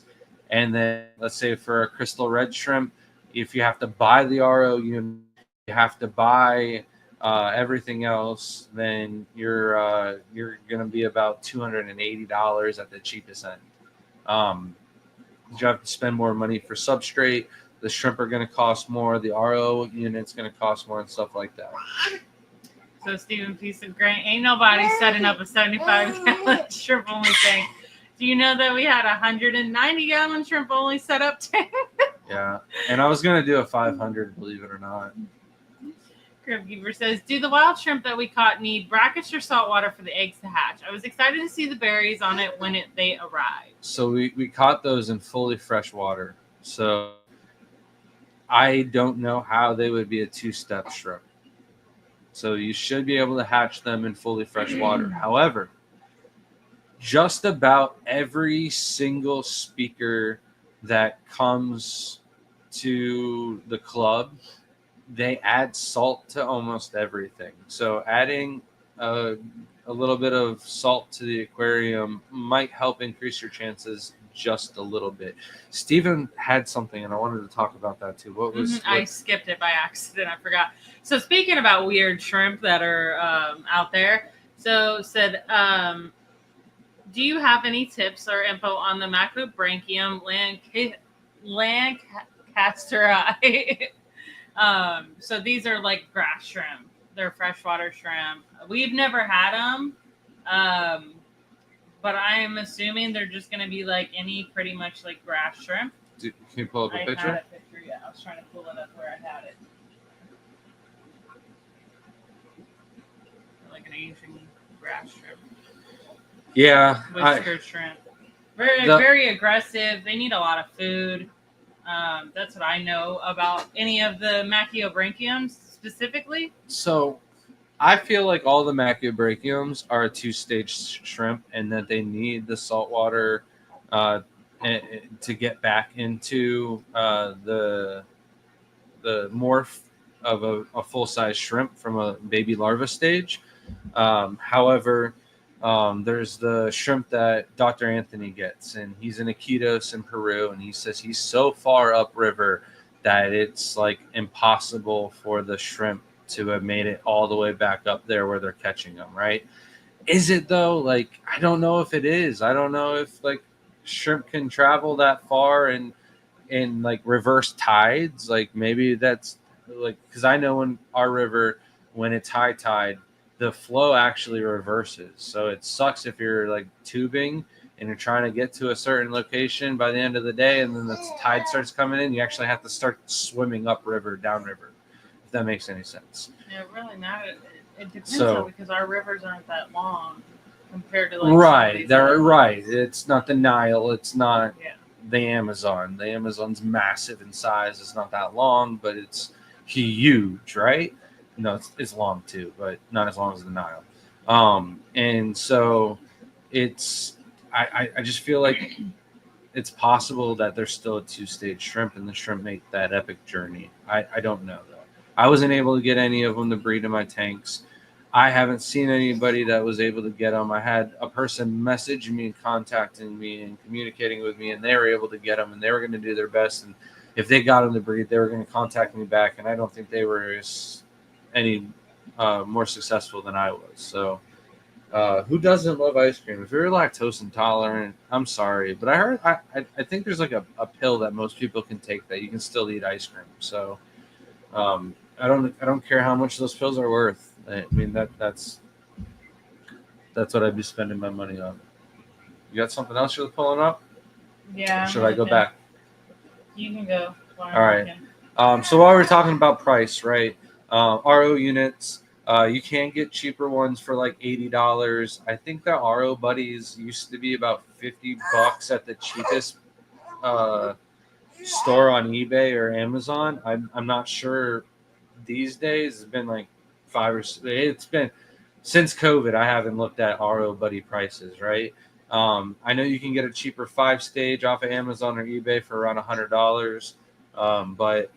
And then let's say for a crystal red shrimp, if you have to buy the RO unit, you have to buy everything else, then you're going to be about $280 at the cheapest end. You have to spend more money for substrate. The shrimp are going to cost more. The RO unit's going to cost more and stuff like that. So Stephen Piece of Grain, ain't nobody setting up a 75-gallon shrimp only tank. Do you know that we had a 190-gallon shrimp only setup tank? Yeah, and I was going to do a 500, believe it or not. Cryptkeeper says, do the wild shrimp that we caught need brackish or salt water for the eggs to hatch? I was excited to see the berries on it when they arrived. So we caught those in fully fresh water. So I don't know how they would be a two-step shrimp. So you should be able to hatch them in fully fresh water. However, just about every single speaker that comes to the club, they add salt to almost everything. So adding a little bit of salt to the aquarium might help increase your chances just a little bit. Steven had something, and I wanted to talk about that too. What was? I skipped it by accident. I forgot. So speaking about weird shrimp that are out there, so said, do you have any tips or info on the Macrobranchium lancasteri? So these are like grass shrimp. They're freshwater shrimp. We've never had them, but I am assuming they're just going to be like any pretty much like grass shrimp. Can you pull up a picture? I had a picture, yeah. I was trying to pull it up where I had it. Like an Asian grass shrimp. Yeah. Whisker shrimp. Very aggressive. They need a lot of food. That's what I know about any of the Macrobranchiums specifically. So I feel like all the Macrobranchiums are a two-stage shrimp, and that they need the salt water to get back into the morph of a full-size shrimp from a baby larva stage. However, there's the shrimp that Dr. Anthony gets, and he's in Iquitos in Peru, and he says he's so far upriver that it's like impossible for the shrimp to have made it all the way back up there where they're catching them, right? Is it though? Like, I don't know if it is. I don't know if like shrimp can travel that far and in like reverse tides. Like maybe that's like, because I know in our river, when it's high tide, the flow actually reverses. So it sucks if you're like tubing and you're trying to get to a certain location by the end of the day, and then the tide starts coming in, you actually have to start swimming upriver, downriver, if that makes any sense. Yeah, really not. It depends though, because our rivers aren't that long compared to like right. They're right. It's not the Nile. It's not the Amazon. The Amazon's massive in size. It's not that long, but it's huge, right? No, it's long too, but not as long as the Nile. And so it's I just feel like it's possible that there's still a two-stage shrimp, and the shrimp make that epic journey. I don't know though. I wasn't able to get any of them to breed in my tanks. I haven't seen anybody that was able to get them. I had a person messaging me and contacting me and communicating with me, and they were able to get them, and they were going to do their best. And if they got them to breed, they were going to contact me back. And I don't think they were any more successful than I was. So who doesn't love ice cream? If you're lactose intolerant, I'm sorry, but I think there's like a pill that most people can take that you can still eat ice cream. So I don't care how much those pills are worth. I mean that's what I'd be spending my money on. You got something else you're pulling up? Yeah. Or should I go back? You can go. All right. So while we're talking about price, right? RO units. You can get cheaper ones for like $80. I think the RO buddies used to be about $50 at the cheapest store on eBay or Amazon. I'm not sure these days. It's been like it's been since COVID. I haven't looked at RO buddy prices, right? I know you can get a cheaper 5-stage off of Amazon or eBay for around $100, but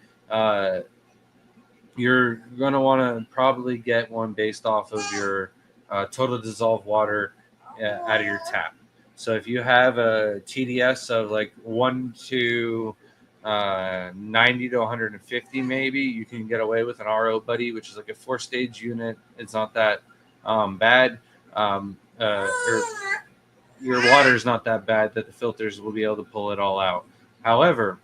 you're going to want to probably get one based off of your total dissolved water out of your tap. So if you have a TDS of like 1 to 90 to 150, maybe you can get away with an RO Buddy, which is like a 4-stage unit. It's not that bad. Your water is not that bad that the filters will be able to pull it all out. However,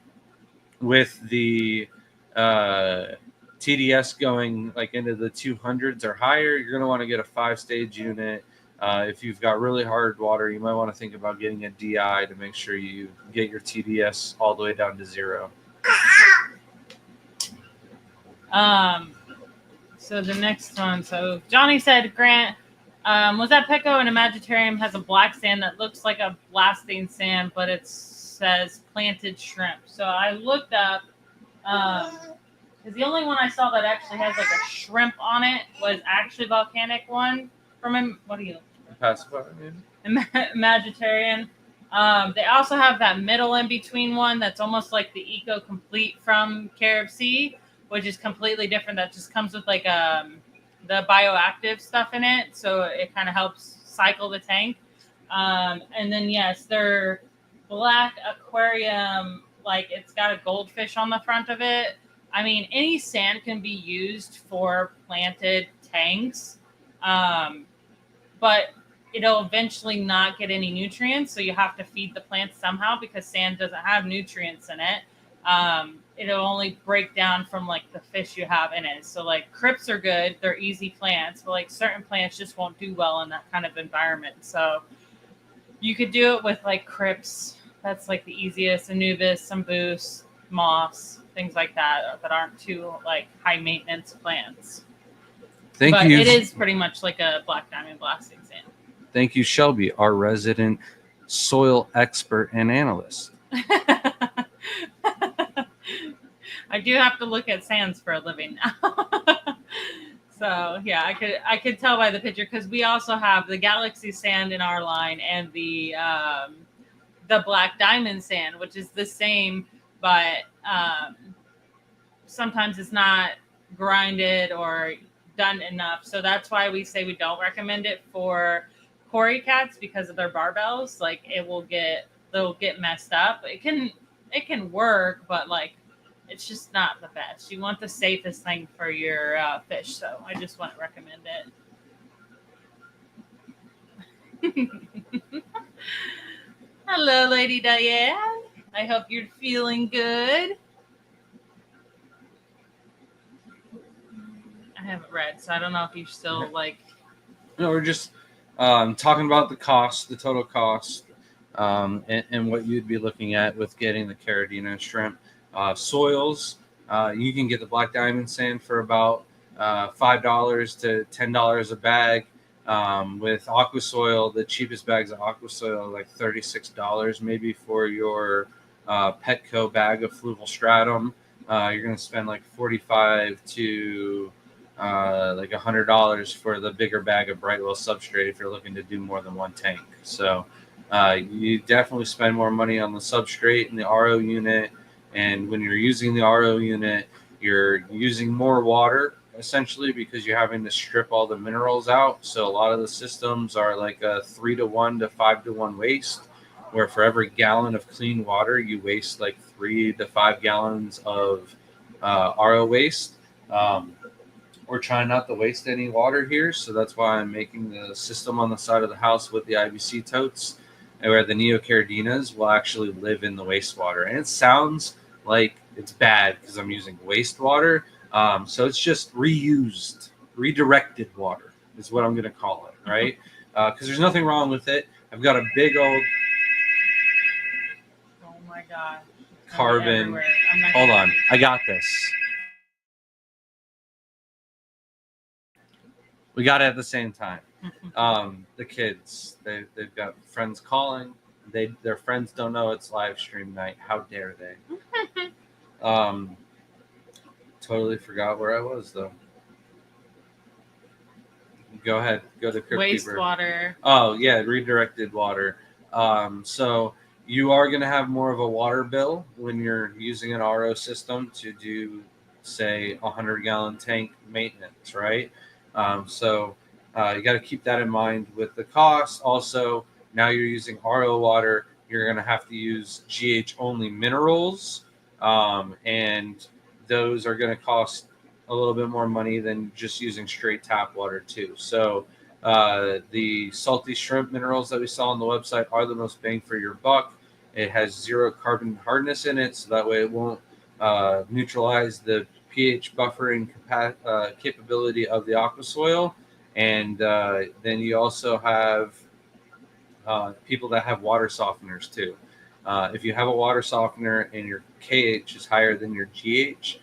with the TDS going like into the 200s or higher, you're going to want to get a 5-stage unit. If you've got really hard water, you might want to think about getting a DI to make sure you get your TDS all the way down to 0. So the next one. So Johnny said, Grant, was that Petco in Imaginarium has a black sand that looks like a blasting sand, but it says planted shrimp. So I looked up, because the only one I saw that actually has like a shrimp on it was actually volcanic one from him. What do you? Imaginarium. They also have that middle in between one that's almost like the Eco Complete from Carib Sea, which is completely different. That just comes with like the bioactive stuff in it, so it kind of helps cycle the tank. And then yes, their black aquarium, like it's got a goldfish on the front of it. I mean, any sand can be used for planted tanks, but it'll eventually not get any nutrients, so you have to feed the plants somehow because sand doesn't have nutrients in it. It'll only break down from like the fish you have in it. So like crypts are good, they're easy plants, but like certain plants just won't do well in that kind of environment. So you could do it with like crypts. That's like the easiest. Anubis, some boost, moss, things like that aren't too like high maintenance plants. But it is pretty much like a black diamond blasting sand. Thank you, Shelby, our resident soil expert and analyst. I do have to look at sands for a living now. So yeah, I could tell by the picture because we also have the Galaxy sand in our line and the black diamond sand, which is the same, but sometimes it's not grinded or done enough. So that's why we say we don't recommend it for Cory cats because of their barbels. Like they'll get messed up. It can work, but like it's just not the best. You want the safest thing for your fish, so I just wouldn't recommend it. Hello, Lady Diane. I hope you're feeling good. I haven't read, so I don't know if you're still like. No, we're just talking about the cost, the total cost, and what you'd be looking at with getting the Caridina shrimp. Soils, you can get the black diamond sand for about $5 to $10 a bag. With aqua soil, the cheapest bags of aqua soil are like $36 maybe for your Petco bag of fluval stratum. You're going to spend like $45 to like $100 for the bigger bag of Brightwell substrate if you're looking to do more than one tank. So you definitely spend more money on the substrate and the RO unit. And when you're using the RO unit, you're using more water essentially because you're having to strip all the minerals out. So a lot of the systems are like a 3-to-1 to 5-to-1 waste, where for every gallon of clean water, you waste like 3 to 5 gallons of RO waste. We're trying not to waste any water here, so that's why I'm making the system on the side of the house with the IBC totes, where the Neocaridinas will actually live in the wastewater. And it sounds like it's bad because I'm using wastewater, so it's just reused, redirected water is what I'm going to call it, right? Because there's nothing wrong with it. I've got a big old oh my god carbon. Hold on, I got this. We got it at the same time. The kids, they've got friends calling. Their friends don't know it's live stream night. How dare they? Totally forgot where I was though. Go ahead. Go to Crypt Keeper. Wastewater. Oh yeah, redirected water. So you are going to have more of a water bill when you're using an RO system to do, say, 100-gallon tank maintenance, right? So you got to keep that in mind with the cost. Also, Now you're using RO water. You're going to have to use GH only minerals, and those are going to cost a little bit more money than just using straight tap water too. So the salty shrimp minerals that we saw on the website are the most bang for your buck. It has 0 carbon hardness in it, so that way it won't neutralize the pH buffering capability of the aqua soil. And then you also have people that have water softeners too. If you have a water softener and your KH is higher than your GH,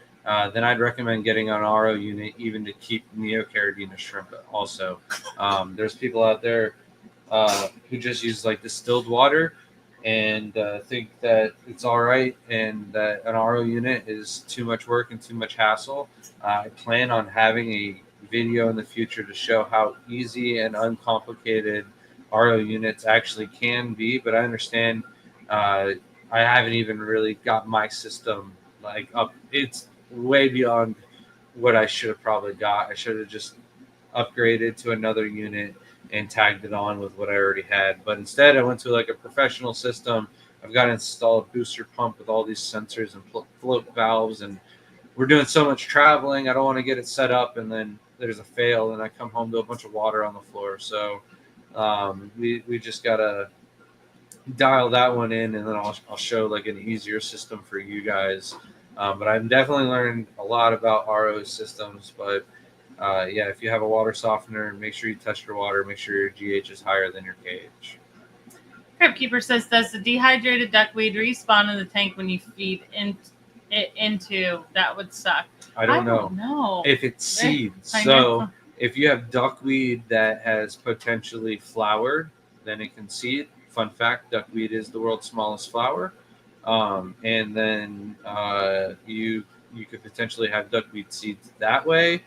then I'd recommend getting an RO unit even to keep Neocaridina shrimp also. There's people out there who just use like distilled water and think that it's all right and that an RO unit is too much work and too much hassle. I plan on having a video in the future to show how easy and uncomplicated RO units actually can be, but I understand I haven't even really got my system like up. It's way beyond what I should have probably got. I should have just upgraded to another unit and tagged it on with what I already had. But instead, I went to like a professional system. I've got to install a booster pump with all these sensors and float valves, and we're doing so much traveling. I don't want to get it set up and then there's a fail and I come home to a bunch of water on the floor. So we just gotta dial that one in, and then I'll show like an easier system for you guys. But I've definitely learned a lot about RO systems. But yeah, if you have a water softener, make sure you test your water. Make sure your GH is higher than your KH. Crab Keeper says, does the dehydrated duckweed respawn in the tank when you feed it into? That would suck. I don't know if it's seeds. So if you have duckweed that has potentially flowered, then it can seed. Fun fact: duckweed is the world's smallest flower, and then you could potentially have duckweed seeds that way.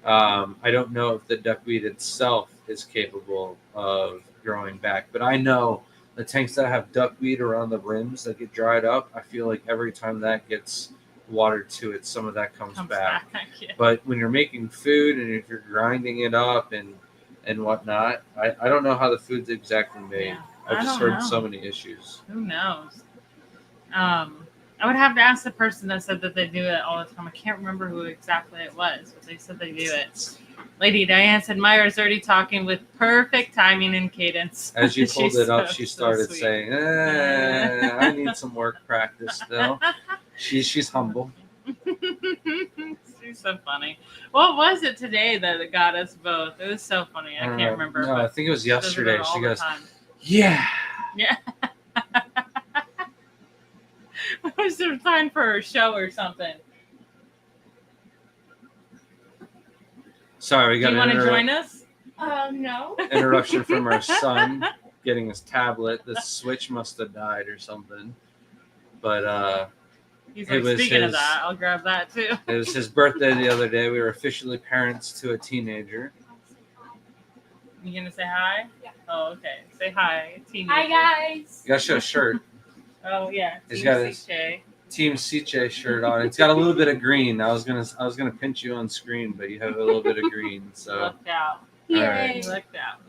I don't know if the duckweed itself is capable of growing back, but I know the tanks that have duckweed around the rims that get dried up, I feel like every time that gets water to it, some of that comes back. Yeah. But when you're making food and if you're grinding it up and whatnot, I don't know how the food's exactly made. Yeah, I've just heard so many issues. Who knows? I would have to ask the person that said that they do it all the time. I can't remember who exactly it was, but they said they do it. Lady Diane said Myra's already talking with perfect timing and cadence. As you pulled it up, she started saying, I need some work practice still. She's humble. She's so funny. What was it today that got us both? It was so funny. I can't remember. No, I think it was yesterday. She goes, yeah. Was there time for her show or something? Sorry, we got. Do you want to join us? No. Interruption from our son getting his tablet. The switch must have died or something. But he's like, speaking of that, I'll grab that too. It was his birthday the other day. We were officially parents to a teenager. You gonna say hi? Yeah. Oh, okay. Say hi, teenager. Hi guys. You gotta show a shirt. Oh yeah. He's got his Team Siche shirt on. It's got a little bit of green. I was gonna pinch you on screen, but you have a little bit of green. So looked out. Yay. Right. Looked out.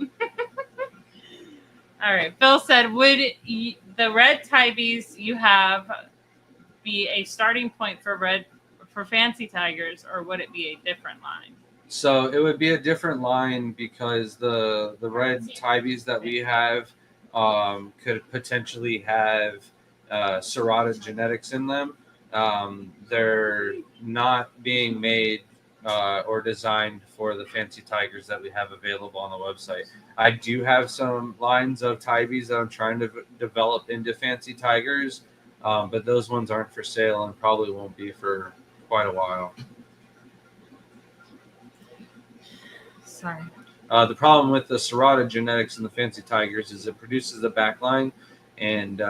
All right. Phil said, would the red Tibies you have be a starting point for fancy tigers, or would it be a different line? So it would be a different line because the red Tibies that we have could potentially have Serrata genetics in them. They're not being made or designed for the fancy tigers that we have available on the website. I do have some lines of Tibies that I'm trying to develop into fancy tigers, but those ones aren't for sale and probably won't be for quite a while. Sorry. The problem with the Serrata genetics and the fancy tigers is it produces a backline, and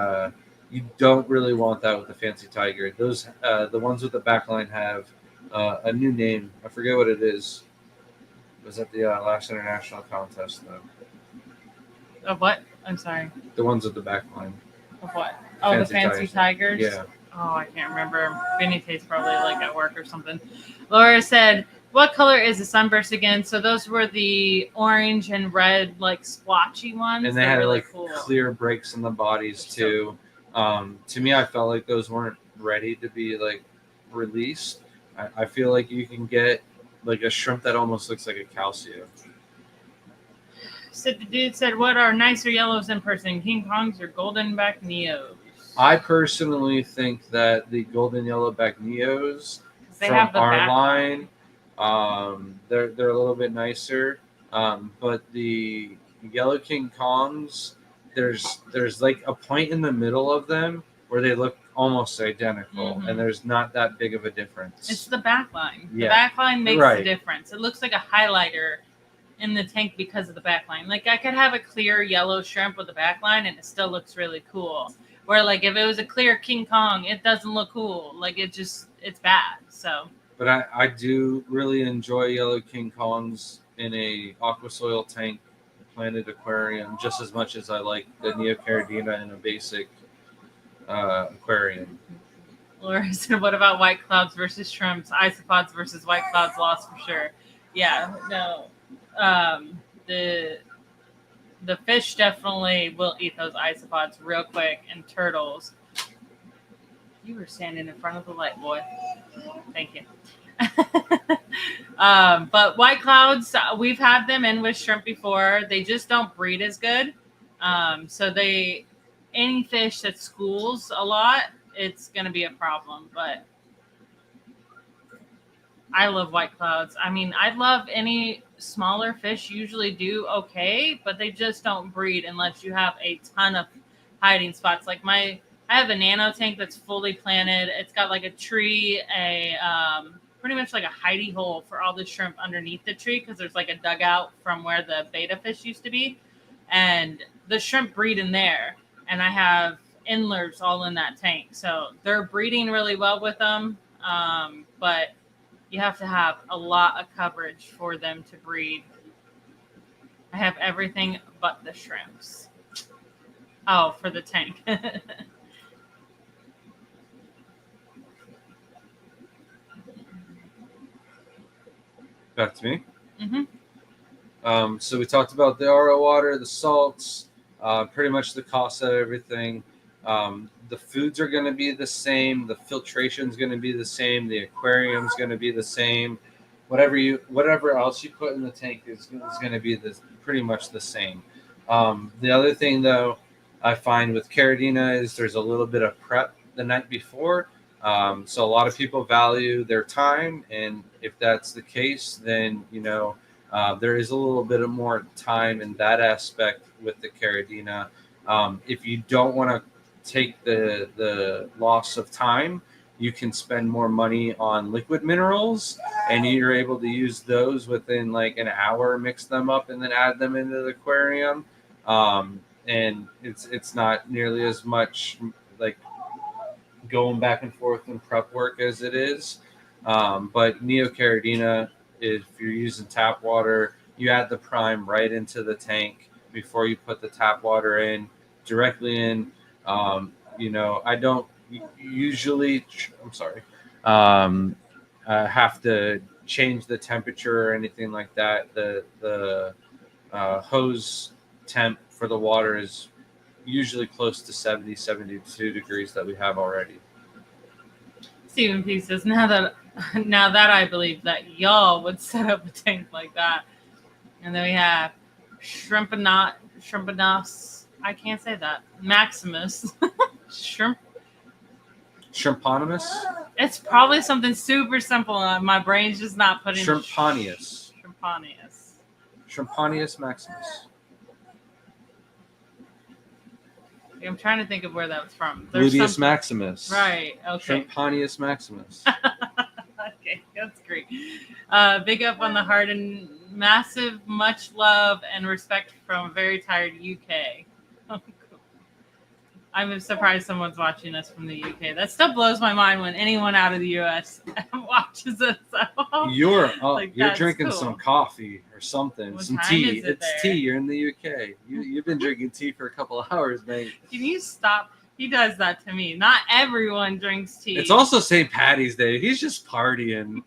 you don't really want that with the fancy tiger. Those the ones with the backline have a new name. I forget what it is. It was at the last international contest though. Of what? I'm sorry. The ones with the backline. Of what? Oh, the fancy tigers? Yeah. Oh, I can't remember. Vinny Tate's probably like at work or something. Laura said, What color is the sunburst again? So those were the orange and red, like splotchy ones. And they They're had really like cool. clear breaks in the bodies So too. To me, I felt like those weren't ready to be like released. I feel like you can get like a shrimp that almost looks like a calcio. So the dude said, "What are nicer yellows in person, King Kongs or golden back Neos?" I personally think that the golden yellowback Neos They from have the our back line, they're a little bit nicer. But the Yellow King Kongs, there's like a point in the middle of them where they look almost identical, and there's not that big of a difference. It's the back line. Yeah. The back line makes Right. the difference. It looks like a highlighter in the tank because of the back line. Like I could have a clear yellow shrimp with a back line and it still looks really cool. Where like if it was a clear King Kong, it doesn't look cool. Like it's bad. So But I do really enjoy Yellow King Kongs in a aqua soil tank planted aquarium just as much as I like the Neocaridina in a basic aquarium. Laura said, "What about white clouds versus shrimps? Isopods versus white clouds lost for sure." Yeah, no. The fish definitely will eat those isopods real quick, and turtles. You were standing in front of the light, boy. Thank you. But white clouds, we've had them in with shrimp before. They just don't breed as good. So any fish that schools a lot, it's going to be a problem. But I love white clouds. I mean, I love any smaller fish usually do okay, but they just don't breed unless you have a ton of hiding spots. Like I have a nano tank that's fully planted. It's got like a tree, pretty much like a hidey hole for all the shrimp underneath the tree because there's like a dugout from where the beta fish used to be. And the shrimp breed in there. And I have endlers all in that tank. So they're breeding really well with them. But you have to have a lot of coverage for them to breed. I have everything but the shrimps. Oh, for the tank. Back to me. Mm-hmm. So we talked about the RO water, the salts, pretty much the cost of everything. The foods are going to be the same. The filtration is going to be the same. The aquarium is going to be the same. Whatever else you put in the tank is going to be pretty much the same. The other thing, though, I find with Caridina is there's a little bit of prep the night before. So a lot of people value their time, and if that's the case, then there is a little bit of more time in that aspect with the Caridina. If you don't want to take the loss of time, you can spend more money on liquid minerals, and you're able to use those within like an hour, mix them up, and then add them into the aquarium. And it's not nearly as much like going back and forth in prep work as it is. But Neocaridina, if you're using tap water, you add the prime right into the tank before you put the tap water in, directly in. I don't usually, have to change the temperature or anything like that. The hose temp for the water is usually close to 70, 72 degrees that we have already. Stephen P says, now that I believe that y'all would set up a tank like that. And then we have Shrimpinos. I can't say that. Maximus. Shrimponymous? It's probably something super simple. My brain's just not putting Shrimponius. Shrimponius Maximus. I'm trying to think of where that was from. Luteus Maximus. Right. Okay. Shrimponius Maximus. Okay, that's great. Big up on the heart and massive, much love and respect from a very tired UK. I'm surprised someone's watching us from the UK. That still blows my mind when anyone out of the US watches us. You're Like, drinking cool. Some coffee or something, What some time tea. is it It's there? tea. You're in the UK. You've been drinking tea for a couple of hours, mate. Can you stop? He does that to me. Not everyone drinks tea. It's also St. Patty's Day. He's just partying.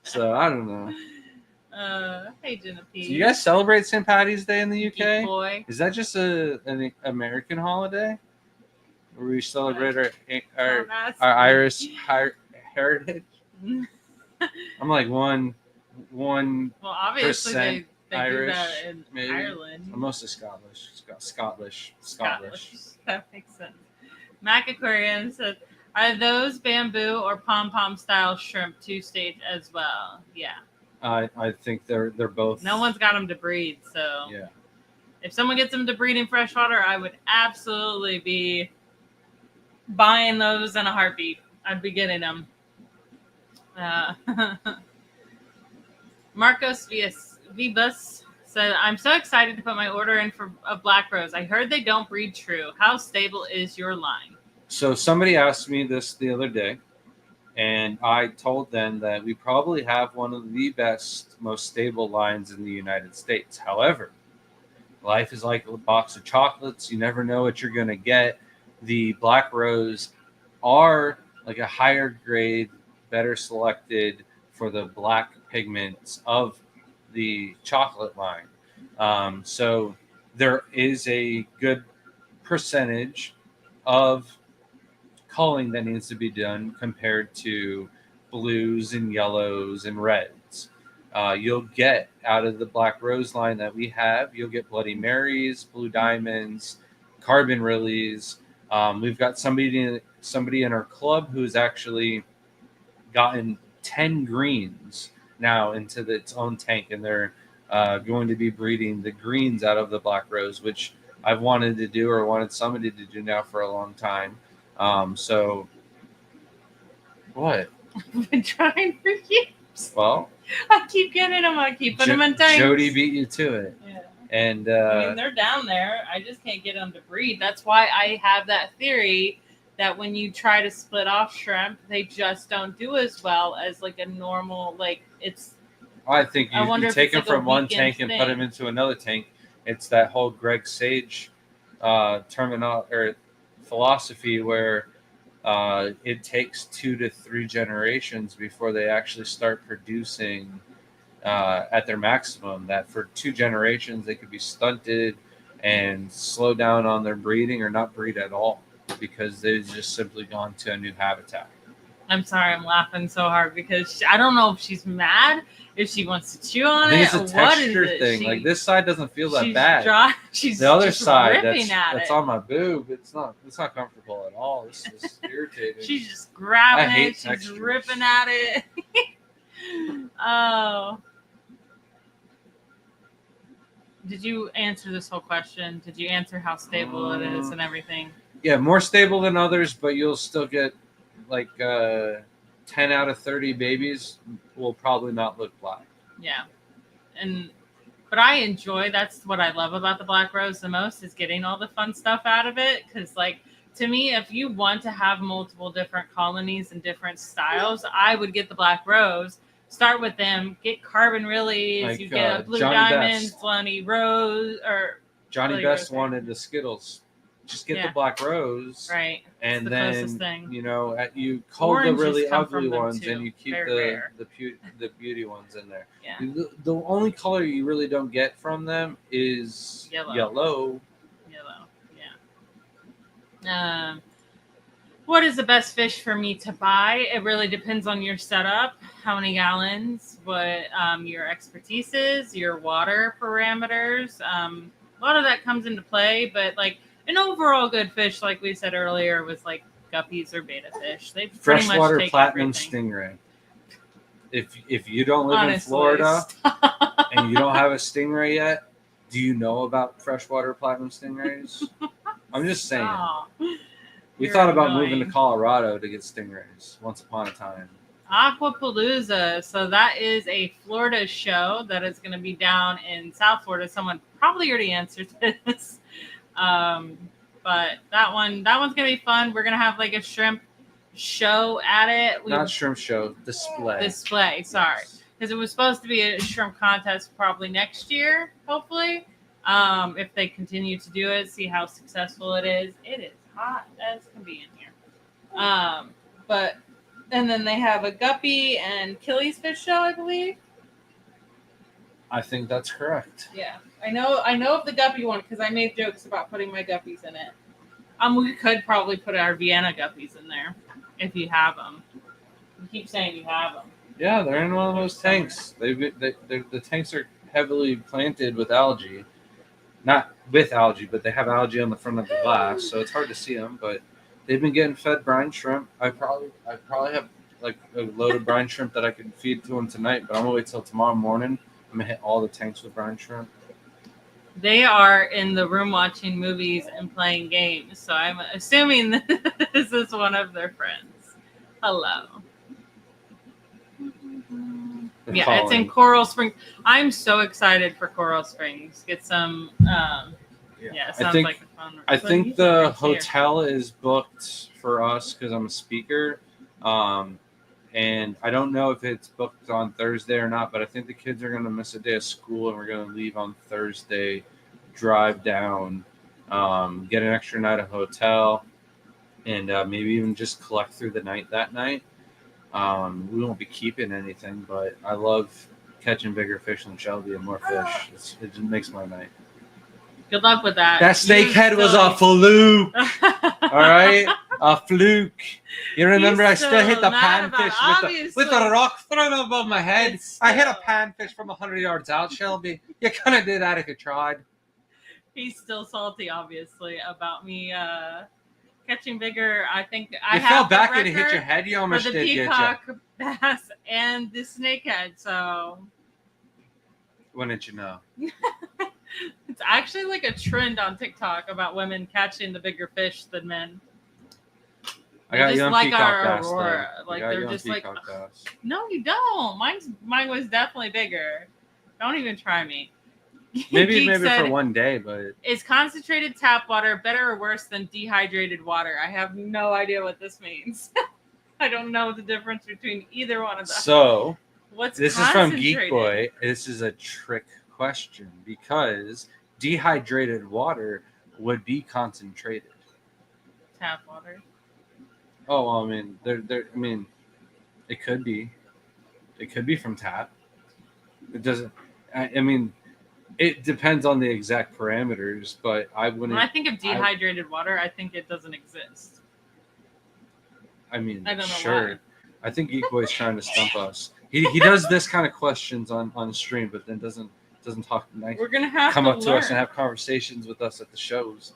So I don't know. Hey, Genevieve. So you guys celebrate St. Patty's Day in the Geek UK? boy. Is that just an American holiday? Where we celebrate our Don't ask our me. Irish heritage? I'm like one Well, obviously percent they Irish, do that in maybe. Ireland. I'm mostly Scottish. Scottish. That makes sense. Mac Aquarium says, are those bamboo or pom-pom style shrimp two-stage as well? Yeah. I think they're both. No one's got them to breed, so Yeah. if someone gets them to breed in freshwater, I would absolutely be buying those in a heartbeat. I'd be getting them. Marcos Vivas said, I'm so excited to put my order in for a black rose. I heard they don't breed true. How stable is your line? So somebody asked me this the other day, and I told them that we probably have one of the best, most stable lines in the United States. However, life is like a box of chocolates. You never know what you're going to get. The Black Rose are like a higher grade, better selected for the black pigments of the chocolate line. So there is a good percentage of culling that needs to be done compared to blues and yellows and reds. You'll get out of the Black Rose line that we have, you'll get Bloody Marys, Blue Diamonds, Carbon Release. We've got somebody in our club who's actually gotten 10 greens now into its own tank, and they're going to be breeding the greens out of the Black Rose, which I've wanted to do or wanted somebody to do now for a long time. So what? I've been trying for years. Well, I keep getting them. I keep putting them in tanks. Jody beat you to it. Yeah. And I mean, they're down there. I just can't get them to breed. That's why I have that theory that when you try to split off shrimp, they just don't do as well as like a normal, like it's. I think you take them like from one tank and put them into another tank. It's that whole Greg Sage philosophy where it takes 2 to 3 generations before they actually start producing at their maximum. That for 2 generations they could be stunted and slow down on their breeding or not breed at all because they've just simply gone to a new habitat. I'm sorry, I'm laughing so hard because I don't know if she's mad, if she wants to chew on I think it. it's a texture thing. Like this side doesn't feel that bad. She's the other just side that's on my boob. It's not comfortable at all. This is irritating. She's just grabbing I hate it. She's textures. ripping at it. Oh. Did you answer this whole question? Did you answer how stable it is and everything? Yeah, more stable than others, but you'll still get like 10 out of 30 babies will probably not look black. Yeah. But I enjoy, that's what I love about the Black Rose the most, is getting all the fun stuff out of it. Because, like, to me, if you want to have multiple different colonies and different styles, I would get the Black Rose. Start with them. Get Carbon Release. Like, you get a Blue Johnny Diamonds, Best. Bloody Rose, or Johnny Best wanted the Skittles. Just get the Black Rose, right? And the then you cull the really ugly ones, and you keep the beauty ones in there. Yeah. The only color you really don't get from them is yellow. Yeah. What is the best fish for me to buy? It really depends on your setup, how many gallons, what your expertise is, your water parameters. A lot of that comes into play, but like an overall good fish, like we said earlier, was like guppies or betta fish. They pretty much freshwater take platinum everything. stingray. If you don't live in Florida and you don't have a stingray yet, do you know about freshwater platinum stingrays? I'm just saying. We thought about moving to Colorado to get stingrays once upon a time. Aquapalooza. So that is a Florida show that is going to be down in South Florida. Someone probably already answered this. But that one's going to be fun. We're going to have like a shrimp show at it. Not shrimp show, display. Sorry. Because it was supposed to be a shrimp contest probably next year, hopefully. If they continue to do it, see how successful it is. It is hot as can be in here. But And then they have a guppy and Achilles fish show, I believe. I think that's correct. Yeah, I know of the guppy one because I made jokes about putting my guppies in it. We could probably put our Vienna guppies in there if you have them. You keep saying you have them. Yeah, they're in one of those tanks. The tanks are heavily planted with algae. Not with algae, but they have algae on the front of the glass, so it's hard to see them. But they've been getting fed brine shrimp. I probably have like a load of brine shrimp that I could feed to them tonight, but I'm gonna wait till tomorrow morning. I'm gonna hit all the tanks with brine shrimp. They are in the room watching movies and playing games, so I'm assuming this is one of their friends. Hello. Yeah, it's in Coral Springs. I'm so excited for Coral Springs. Get some. Yeah, it sounds like a fun. I think the hotel is booked for us because I'm a speaker, and I don't know if it's booked on Thursday or not. But I think the kids are gonna miss a day of school, and we're gonna leave on Thursday, drive down, get an extra night of hotel, and maybe even just collect through the night that night. We won't be keeping anything, but I love catching bigger fish than Shelby and more fish. It just makes my night. Good luck with that. That snakehead was a fluke. All right, a fluke. You remember I still hit the panfish with a rock thrown above my head. I hit a panfish from 100 yards out, Shelby. You couldn't do that if you tried. He's still salty, obviously, about me catching bigger. I think I fell back and it hit your head. You almost for the peacock bass and the snakehead. So when did you know? It's actually like a trend on TikTok about women catching the bigger fish than men. I got you on like peacock our bass. Aurora. Like they're just like, no, you don't. Mine was definitely bigger. Don't even try me. Maybe for one day, but is concentrated tap water better or worse than dehydrated water? I have no idea what this means. I don't know the difference between either one of them. So this is from Geek Boy. This is a trick question because dehydrated water would be concentrated. Tap water. Oh, well, I mean, it could be. It could be from tap. It doesn't. I mean, it depends on the exact parameters, but I wouldn't. When I think of dehydrated water, I think it doesn't exist. I mean, I don't know sure. why. I think Geek Boy's trying to stump us. He does this kind of questions on stream, but then doesn't talk nice. We're gonna have come to up to us and have conversations with us at the shows.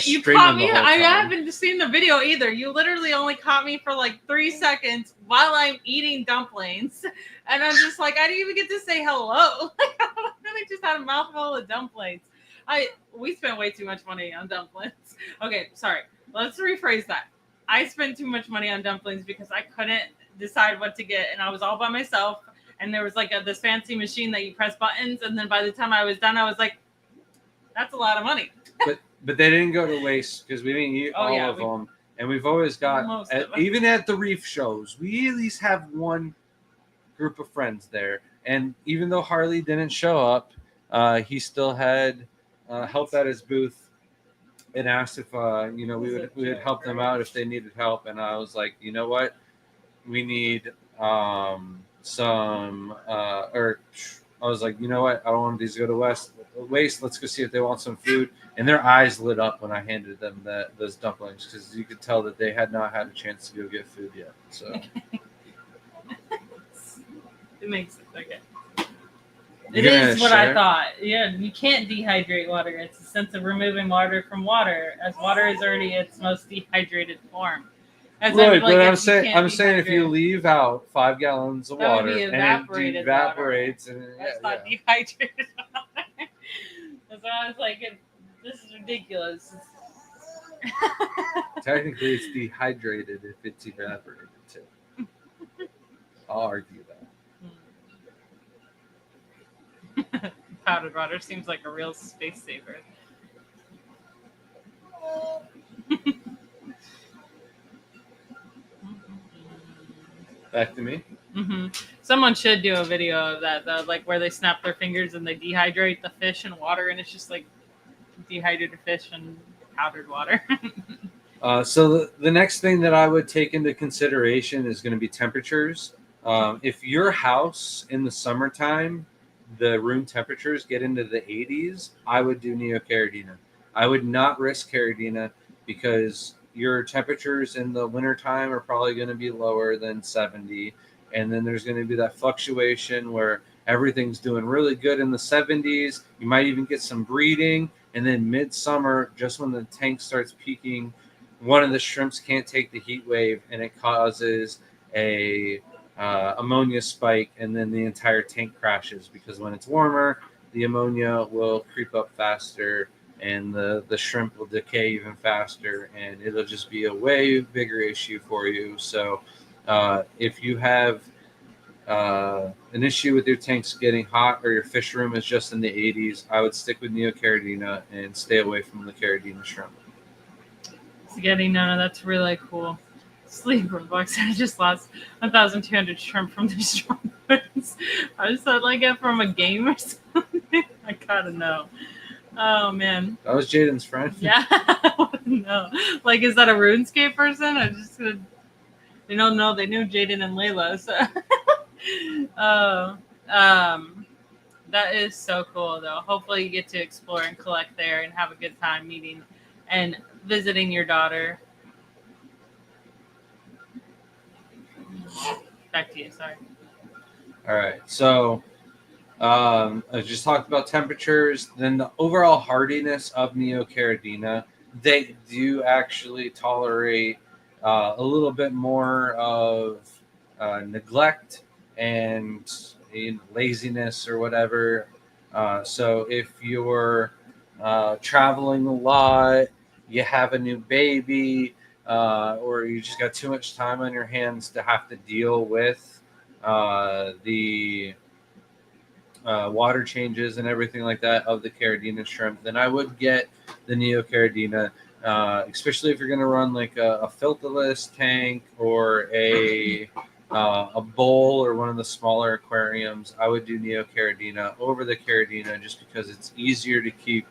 You caught me. I haven't seen the video either. You literally only caught me for like 3 seconds while I'm eating dumplings, and I'm just like, I didn't even get to say hello. I really just had a mouthful of dumplings. We spent way too much money on dumplings. Okay, sorry. Let's rephrase that. I spent too much money on dumplings because I couldn't decide what to get, and I was all by myself. And there was like this fancy machine that you press buttons, and then by the time I was done, I was like, "That's a lot of money." But they didn't go to waste because we didn't eat all of them, and we've always got even at the reef shows, we at least have one group of friends there. And even though Harley didn't show up, he still had help at his booth and asked if we would help them out if they needed help. And I was like, you know what, we need I was like, you know what, I don't want these to go to waste. Let's go see if they want some food. And their eyes lit up when I handed them those dumplings because you could tell that they had not had a chance to go get food yet. So it makes it okay. It is what I thought. Yeah, you can't dehydrate water. It's a sense of removing water from water, as water is already its most dehydrated form. Right, but I'm saying if you leave out 5 gallons of water and it evaporates, and that's not dehydrated water. That's why I was like, this is ridiculous. Technically, it's dehydrated if it's evaporated too. I'll argue that. Powdered water seems like a real space saver. Back to me. Mm-hmm. Someone should do a video of that, though, like where they snap their fingers and they dehydrate the fish in water, and it's just like dehydrated fish and powdered water. So the next thing that I would take into consideration is going to be temperatures. If your house in the summertime, the room temperatures get into the 80s, I would do Neocaridina. I would not risk Caridina because your temperatures in the wintertime are probably going to be lower than 70. And then there's going to be that fluctuation where everything's doing really good in the 70s. You might even get some breeding. And then midsummer, just when the tank starts peaking, one of the shrimps can't take the heat wave and it causes a ammonia spike, and then the entire tank crashes because when it's warmer, the ammonia will creep up faster and the shrimp will decay even faster, and it'll just be a way bigger issue for you. So if you have an issue with your tanks getting hot or your fish room is just in the 80s, I would stick with Neocaridina and stay away from the Caridina shrimp. Spaghetti, no, that's really cool. Sleeper box. I just lost 1,200 shrimp from the strawberries. I just thought like it from a game or something. I gotta know. Oh man. That was Jaden's friend. Yeah. No. Like, is that a RuneScape person? I just they don't know. They knew Jaden and Layla. So. That is so cool though. Hopefully you get to explore and collect there and have a good time meeting and visiting your daughter. Back to you, sorry. All right. So I just talked about temperatures. Then the overall hardiness of Neocaridina, they do actually tolerate a little bit more of neglect and laziness or whatever. So if you're traveling a lot, you have a new baby, or you just got too much time on your hands to have to deal with the water changes and everything like that of the Caridina shrimp, then I would get the Neocaridina, especially if you're going to run like a filterless tank or a bowl or one of the smaller aquariums. I would do Neocaridina over the Caridina just because it's easier to keep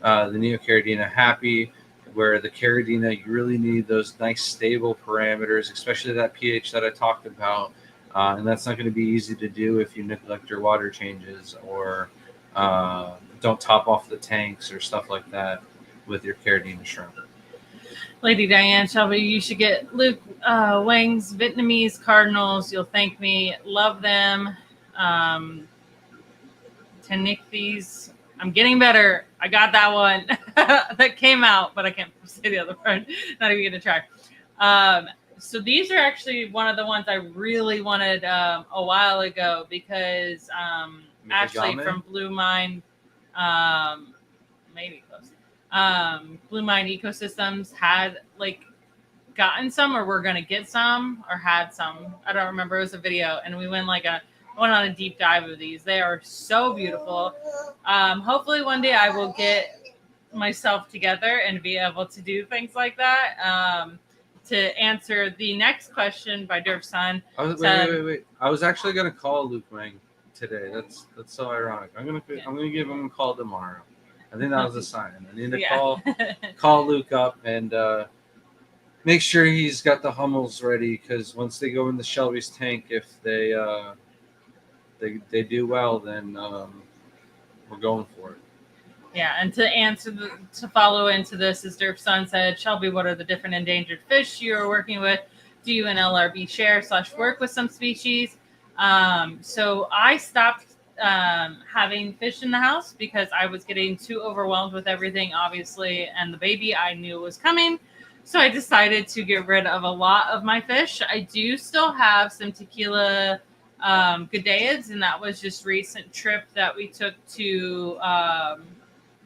the Neocaridina happy, where the Caridina, you really need those nice stable parameters, especially that pH that I talked about. And that's not going to be easy to do if you neglect your water changes or don't top off the tanks or stuff like that with your Caridina shrimp. Lady Diane Shelby, you should get Luke Wang's Vietnamese cardinals. You'll thank me. Love them. Tenikthese. I'm getting better. I got that one. That came out, but I can't say the other one. Not even going to try. So these are actually one of the ones I really wanted a while ago because Ashley from Blue Mind, maybe close. Blue Mind Ecosystems had like gotten some or were gonna get some or had some. I don't remember. It was a video, and we went on a deep dive of these. They are so beautiful. Hopefully one day I will get myself together and be able to do things like that. To answer the next question by Derp Sun. Wait. I was actually gonna call Luke Wang today. That's so ironic. I'm gonna give him a call tomorrow. I think that was a sign. I need to call Luke up and make sure he's got the Hummels ready, because once they go in the Shelby's tank, if they do well, then we're going for it. Yeah, and to follow into this, as Derp Sun said, Shelby, what are the different endangered fish you are working with? Do you and LRB share / work with some species? So I stopped having fish in the house because I was getting too overwhelmed with everything, obviously, and the baby I knew was coming. So I decided to get rid of a lot of my fish. I do still have some tequila Gudeids, and that was just recent trip that we took to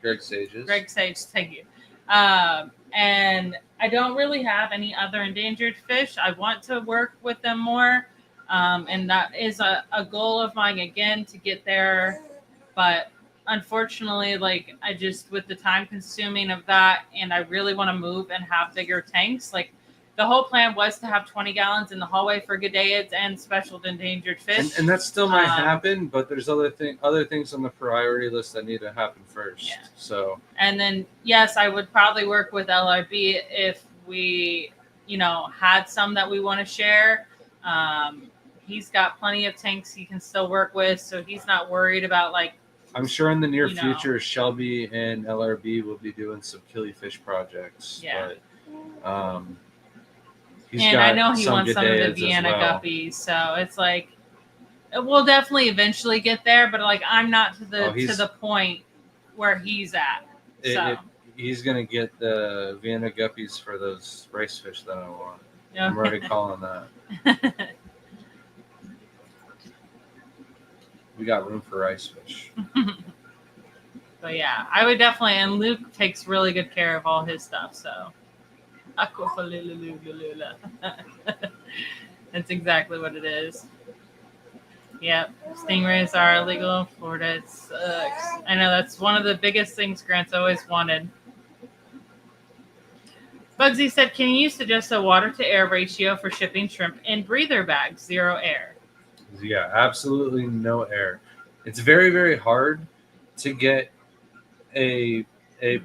Greg Sage, thank you. And I don't really have any other endangered fish. I want to work with them more. And that is a goal of mine, again, to get there. But unfortunately, like, I just, with the time consuming of that, and I really want to move and have bigger tanks. Like, the whole plan was to have 20 gallons in the hallway for Gudeids and special endangered fish. And that still might happen, but there's other things on the priority list that need to happen first. Yeah. So. And then, yes, I would probably work with LRB if we, had some that we want to share. He's got plenty of tanks he can still work with, so he's not worried about like. I'm sure in the near future, Shelby and LRB will be doing some killifish projects. Yeah. But, I know he wants some of the Vienna guppies, so it's like we'll definitely eventually get there. But like, I'm not to the point where he's at. So he's gonna get the Vienna guppies for those rice fish that I want. Okay. I'm already calling that. We got room for rice fish. But yeah, I would definitely. And Luke takes really good care of all his stuff, so. That's exactly what it is. Yep, stingrays are illegal in Florida. It sucks. I know that's one of the biggest things Grant's always wanted. Bugsy said, can you suggest a water to air ratio for shipping shrimp in breather bags, 0 air? Yeah, absolutely no air. It's very, very hard to get a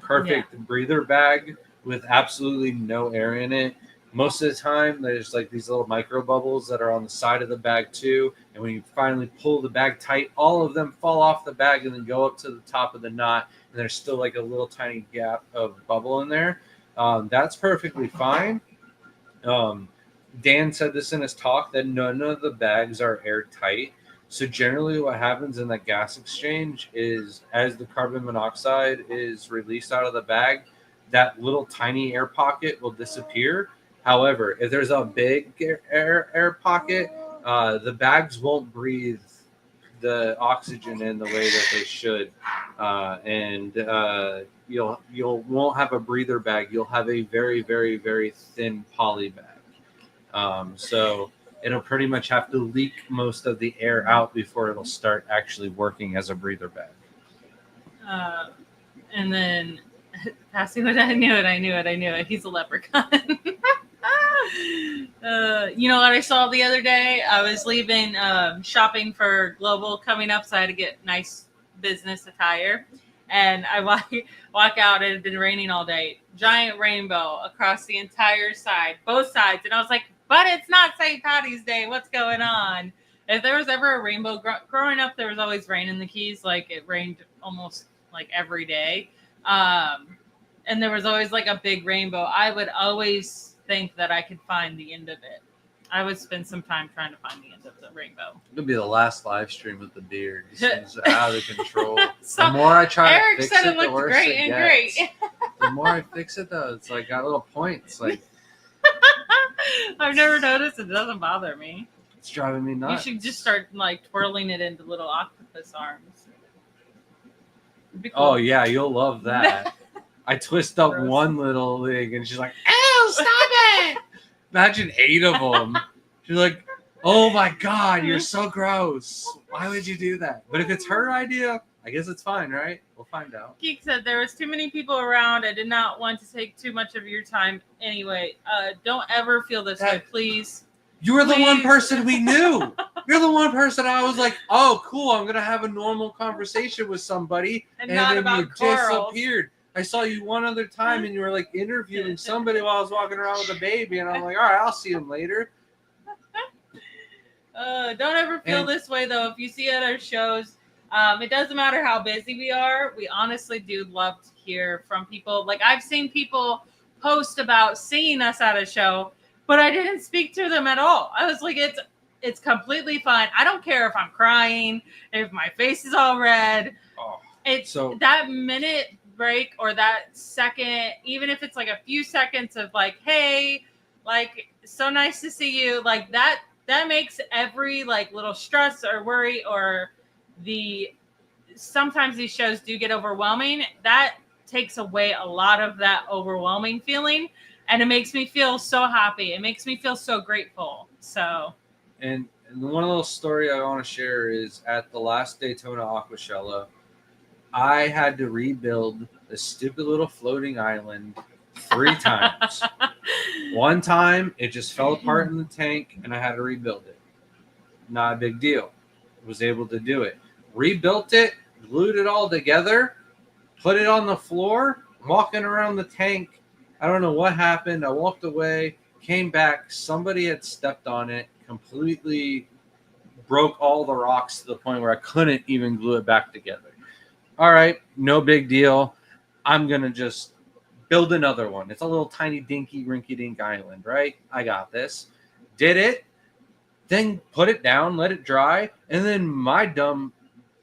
perfect breather bag with absolutely no air in it. Most of the time, there's like these little micro bubbles that are on the side of the bag too. And when you finally pull the bag tight, all of them fall off the bag and then go up to the top of the knot. And there's still like a little tiny gap of bubble in there. That's perfectly fine. Dan said this in his talk that none of the bags are airtight. So generally what happens in the gas exchange is as the carbon monoxide is released out of the bag, that little tiny air pocket will disappear. However, if there's a big air pocket, the bags won't breathe the oxygen in the way that they should, and you'll won't have a breather bag. You'll have a very, very, very thin poly bag. So it'll pretty much have to leak most of the air out before it'll start actually working as a breather bag. And then passing what I knew it. He's a leprechaun. You know what I saw the other day? I was leaving shopping for Global coming up, so I had to get nice business attire. And I walk out, it had been raining all day. Giant rainbow across the entire side, both sides. And I was like, but it's not St. Patty's Day. What's going on? If there was ever a rainbow, growing up, there was always rain in the Keys. Like it rained almost like every day. And there was always like a big rainbow. I would always think that I could find the end of it. I would spend some time trying to find the end of the rainbow. It'll be the last live stream with the beard. It's out of control. So the more I try Eric to fix said it, the worse great it and gets. great. The more I fix it, though, it's like got little points. Like I've never noticed. It doesn't bother me. It's driving me nuts. You should just start like twirling it into little octopus arms. Cool. Oh yeah, you'll love that. I twist up Gross. one little thing, and she's like, "Ew, stop it!" Imagine 8 of them. She's like, "Oh my god, you're so gross. Why would you do that?" But if it's her idea, I guess it's fine, right? We'll find out. Geek said there was too many people around. I did not want to take too much of your time. Anyway, don't ever feel this way, please. You were the one person we knew. You're the one person I was like, "Oh, cool. I'm gonna have a normal conversation with somebody," and not then about you corals. disappeared. I saw you one other time, and you were like interviewing somebody while I was walking around with a baby, and I'm like, "All right, I'll see him later." Don't ever feel this way though. If you see at our shows, it doesn't matter how busy we are. We honestly do love to hear from people. Like I've seen people post about seeing us at a show, but I didn't speak to them at all. I was like, it's completely fine. I don't care if I'm crying, if my face is all red. Oh, it's so that minute break or that second, even if it's like a few seconds of like, hey, like so nice to see you, like that makes every like little stress or worry or sometimes these shows do get overwhelming. That takes away a lot of that overwhelming feeling, and it makes me feel so happy. It makes me feel so grateful. So and the one little story I want to share is at the last Daytona Aquashella, I had to rebuild this stupid little floating island 3 times. One time, it just fell apart in the tank, and I had to rebuild it. Not a big deal. Was able to do it. Rebuilt it, glued it all together, put it on the floor, walking around the tank, I don't know what happened. I walked away, came back. Somebody had stepped on it, completely broke all the rocks to the point where I couldn't even glue it back together. All right, no big deal. I'm going to just build another one. It's a little tiny dinky rinky dink island, right? I got this. Did it, then put it down, let it dry, and then my dumb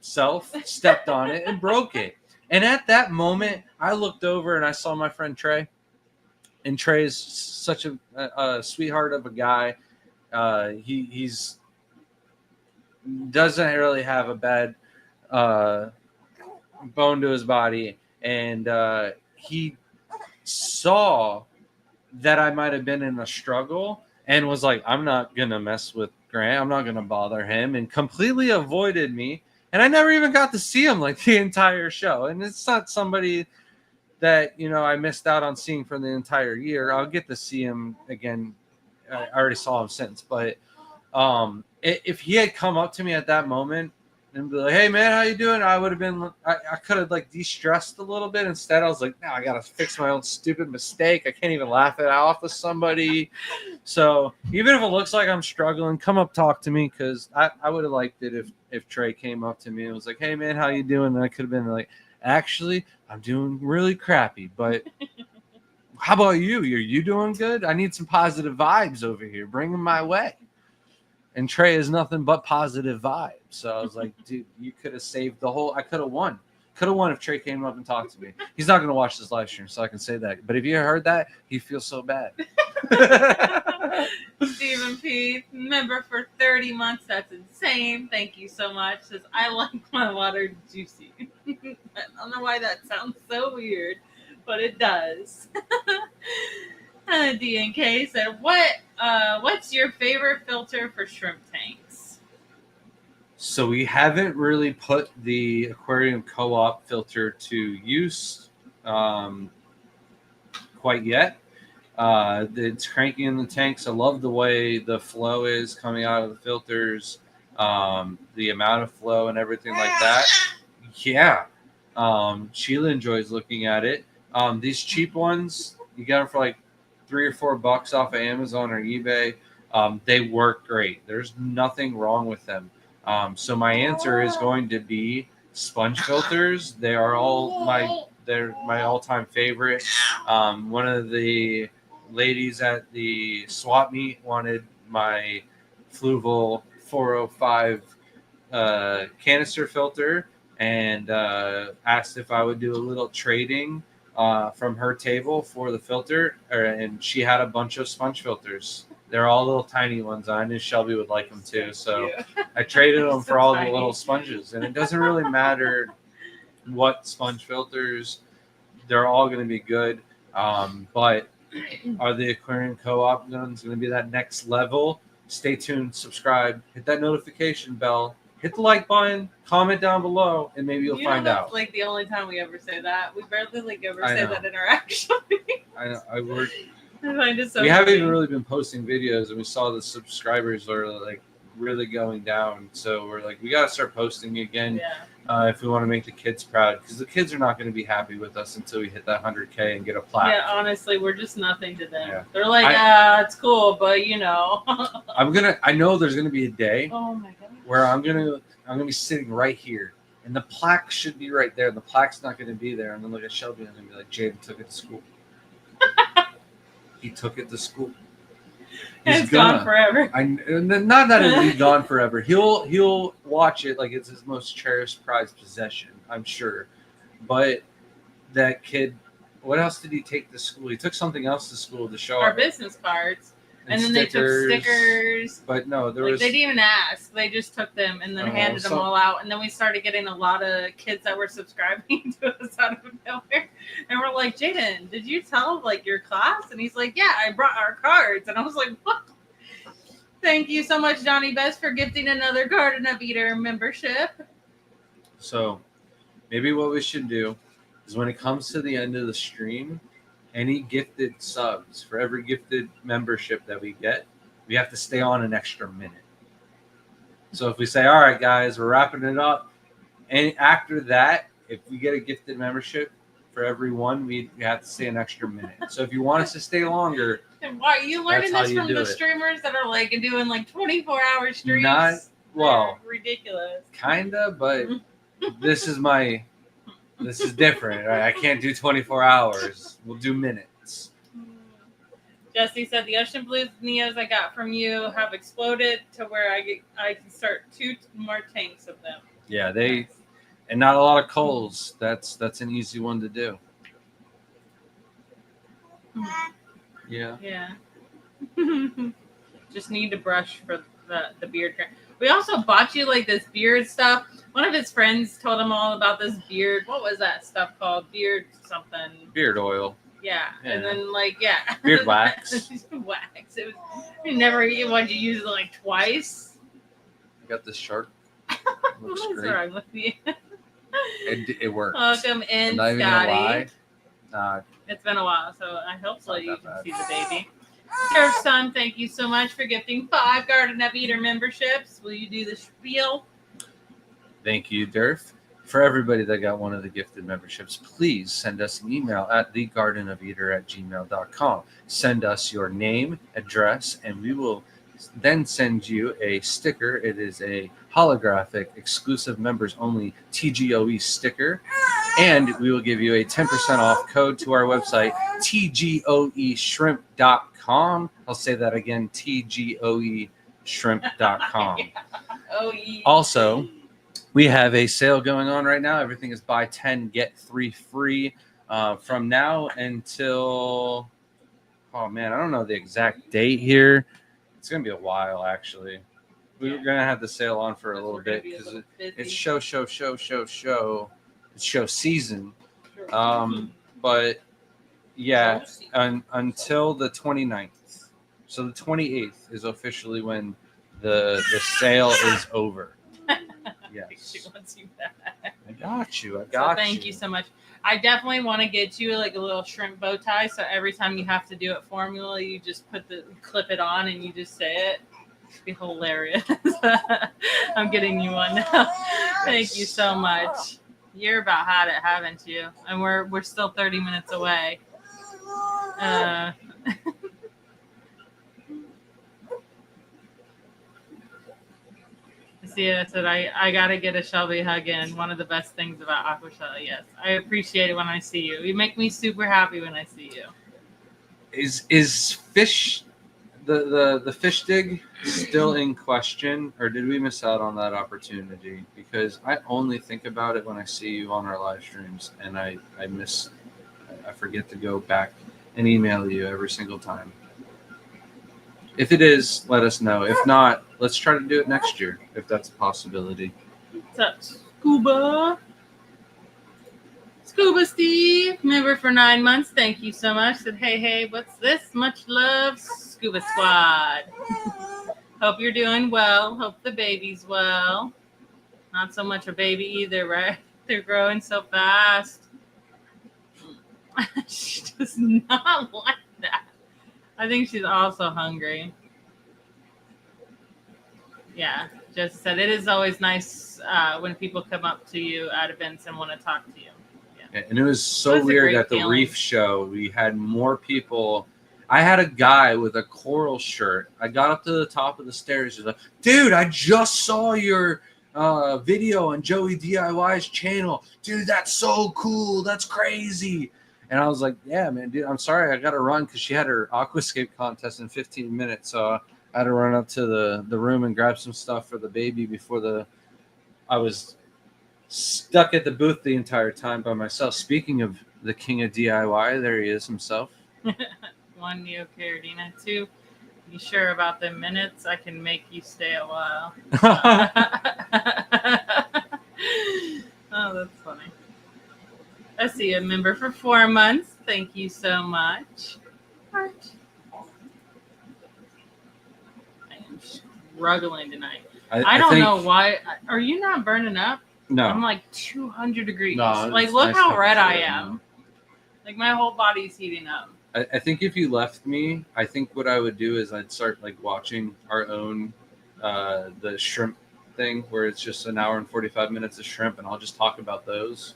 self stepped on it and broke it. And at that moment, I looked over and I saw my friend Trey. And Trey is such a sweetheart of a guy. He's doesn't really have a bad bone to his body, and he saw that I might have been in a struggle and was like, I'm not gonna mess with Grant. I'm not gonna bother him, and completely avoided me. And I never even got to see him like the entire show. And it's not somebody that I missed out on seeing for the entire year. I'll get to see him again. I already saw him since, but if he had come up to me at that moment and be like, "Hey man, how you doing?" I would have been. I could have like de-stressed a little bit. Instead, I was like, "No, I gotta fix my own stupid mistake. I can't even laugh it off with somebody." So even if it looks like I'm struggling, come up, talk to me, because I would have liked it if Trey came up to me and was like, "Hey man, how you doing?" And I could have been like, "Actually, I'm doing really crappy, but how about you? Are you doing good? I need some positive vibes over here. Bring them my way." And Trey is nothing but positive vibes. So I was like, dude, you could have saved the whole. I could have won. Could have won if Trey came up and talked to me. He's not going to watch this live stream, so I can say that. But if you heard that, he feels so bad. Stephen P, member for 30 months. That's insane. Thank you so much. Says, I like my water juicy. I don't know why that sounds so weird, but it does. DNK said, what's your favorite filter for shrimp tanks? So we haven't really put the aquarium co-op filter to use quite yet. It's cranky in the tanks. I love the way the flow is coming out of the filters, the amount of flow and everything like that. Yeah. Sheila enjoys looking at it. These cheap ones, you get them for like $3 or $4 off of Amazon or eBay. They work great. There's nothing wrong with them. So my answer is going to be sponge filters. They're my all-time favorite. One of the ladies at the swap meet wanted my Fluval 405 canister filter and asked if I would do a little trading from her table for the filter, and she had a bunch of sponge filters. They're all little tiny ones. I knew Shelby would like them too, so I traded them for all the little sponges. And it doesn't really matter what sponge filters; they're all going to be good. But are the aquarium co-op ones going to be that next level? Stay tuned, subscribe, hit that notification bell. Hit the like button, comment down below, and maybe you'll find out. Like the only time we ever say that. We barely ever say that interaction. I know. I find it so we haven't even really been posting videos, and we saw the subscribers are like really going down. So we're like, we got to start posting again if we want to make the kids proud, because the kids are not going to be happy with us until we hit that 100K and get a plaque. Yeah, honestly, we're just nothing to them. Yeah. They're like, it's cool, but I know there's gonna be a day. Oh my god. Where I'm gonna be sitting right here, and the plaque should be right there. The plaque's not gonna be there. I'm gonna look at Shelby and I'm gonna be like, Jaden took it to school. He took it to school. It's gone forever. Not that it'll be gone forever. He'll watch it like it's his most cherished, prized possession, I'm sure. But that kid, what else did he take to school? He took something else to school to show our business cards. And then stickers, they took stickers. But no, they didn't even ask. They just took them and then handed them all out. And then we started getting a lot of kids that were subscribing to us out of nowhere. And we're like, Jaden, did you tell your class? And he's like, yeah, I brought our cards. And I was like, what? Thank you so much, Johnny Best, for gifting another Garden of Eden membership. So maybe what we should do is when it comes to the end of the stream, any gifted subs, for every gifted membership that we get, we have to stay on an extra minute. So if we say, all right, guys, we're wrapping it up, and after that, if we get a gifted membership, for every one, we have to stay an extra minute. So if you want us to stay longer, And why you learning That's how this you from do the it. streamers that are like doing like 24-hour streams? Not well, They're ridiculous. kinda, but this is different. Right? I can't do 24 hours. We'll do minutes. Jesse said the ocean blues Neos I got from you have exploded to where I can start 2 more tanks of them. Yeah, and not a lot of coals. That's an easy one to do. Yeah. Yeah. Just need to brush for the beard. We also bought you like this beard stuff. One of his friends told him all about this beard. What was that stuff called? Beard something. Beard oil. Yeah. Yeah. And then Beard wax. Wax. It was. He never wanted to use it like twice. I got this shark. Looks What's great. wrong with you? It works. Welcome in, I'm not even gonna Scotty. lie. It's been a while, so I hope so Not you that can bad. see the baby. Surf Son, thank you so much for gifting 5 Garden of Eater memberships. Will you do the spiel? Thank you, Durf. For everybody that got one of the gifted memberships, please send us an email at thegardenofeater@gmail.com. Send us your name, address, and we will then send you a sticker. It is a holographic, exclusive members only TGOE sticker. And we will give you a 10% off code to our website, tgoeshrimp.com. I'll say that again, tgoeshrimp.com. Oh, yeah. Also, we have a sale going on right now. Everything is buy 10, get 3 free from now until, oh man, I don't know the exact date here. It's going to be a while, actually. We're going to have the sale on for a little bit because it's show. It's show season. But yeah, until the 29th. So the 28th is officially when the sale is over. Yes. She wants you back. I got you. Thank you so much. I definitely want to get you like a little shrimp bow tie. So every time you have to do it formula, you just clip it on and you just say it. It'd be hilarious. I'm getting you one now. Thank you so much. You're about had it, haven't you? And we're still 30 minutes away. See, I said I gotta get a Shelby hug in. One of the best things about Aquashella, yes, I appreciate it when I see you. You make me super happy when I see you. Is fish the fish dig still in question, or did we miss out on that opportunity? Because I only think about it when I see you on our live streams, and I forget to go back and email you every single time. If it is, let us know. If not, let's try to do it next year, if that's a possibility. What's up, Scuba? Scuba Steve, member for 9 months. Thank you so much. Said, hey, what's this? Much love, Scuba Squad. Hope you're doing well. Hope the baby's well. Not so much a baby either, right? They're growing so fast. She does not like that. I think she's also hungry. Yeah, just said it is always nice when people come up to you at events and want to talk to you. Yeah. And it was so weird at the reef show. We had more people. I had a guy with a coral shirt. I got up to the top of the stairs. He's like, dude, I just saw your video on Joey DIY's channel. Dude, that's so cool. That's crazy. And I was like, yeah, man, dude, I'm sorry. I got to run because she had her aquascape contest in 15 minutes. So I had to run up to the room and grab some stuff for the baby before I was stuck at the booth the entire time by myself. Speaking of the king of DIY, there he is himself. 1 Neocaridina, 2. You sure about the minutes? I can make you stay a while. Oh, that's funny. I see a member for 4 months. Thank you so much. Heart. I am struggling tonight. I don't know why. Are you not burning up? No. I'm like 200 degrees. No, like, look how red I am. Like, my whole body's heating up. I think if you left me, I think what I would do is I'd start like watching our own the shrimp thing where it's just an hour and 45 minutes of shrimp, and I'll just talk about those.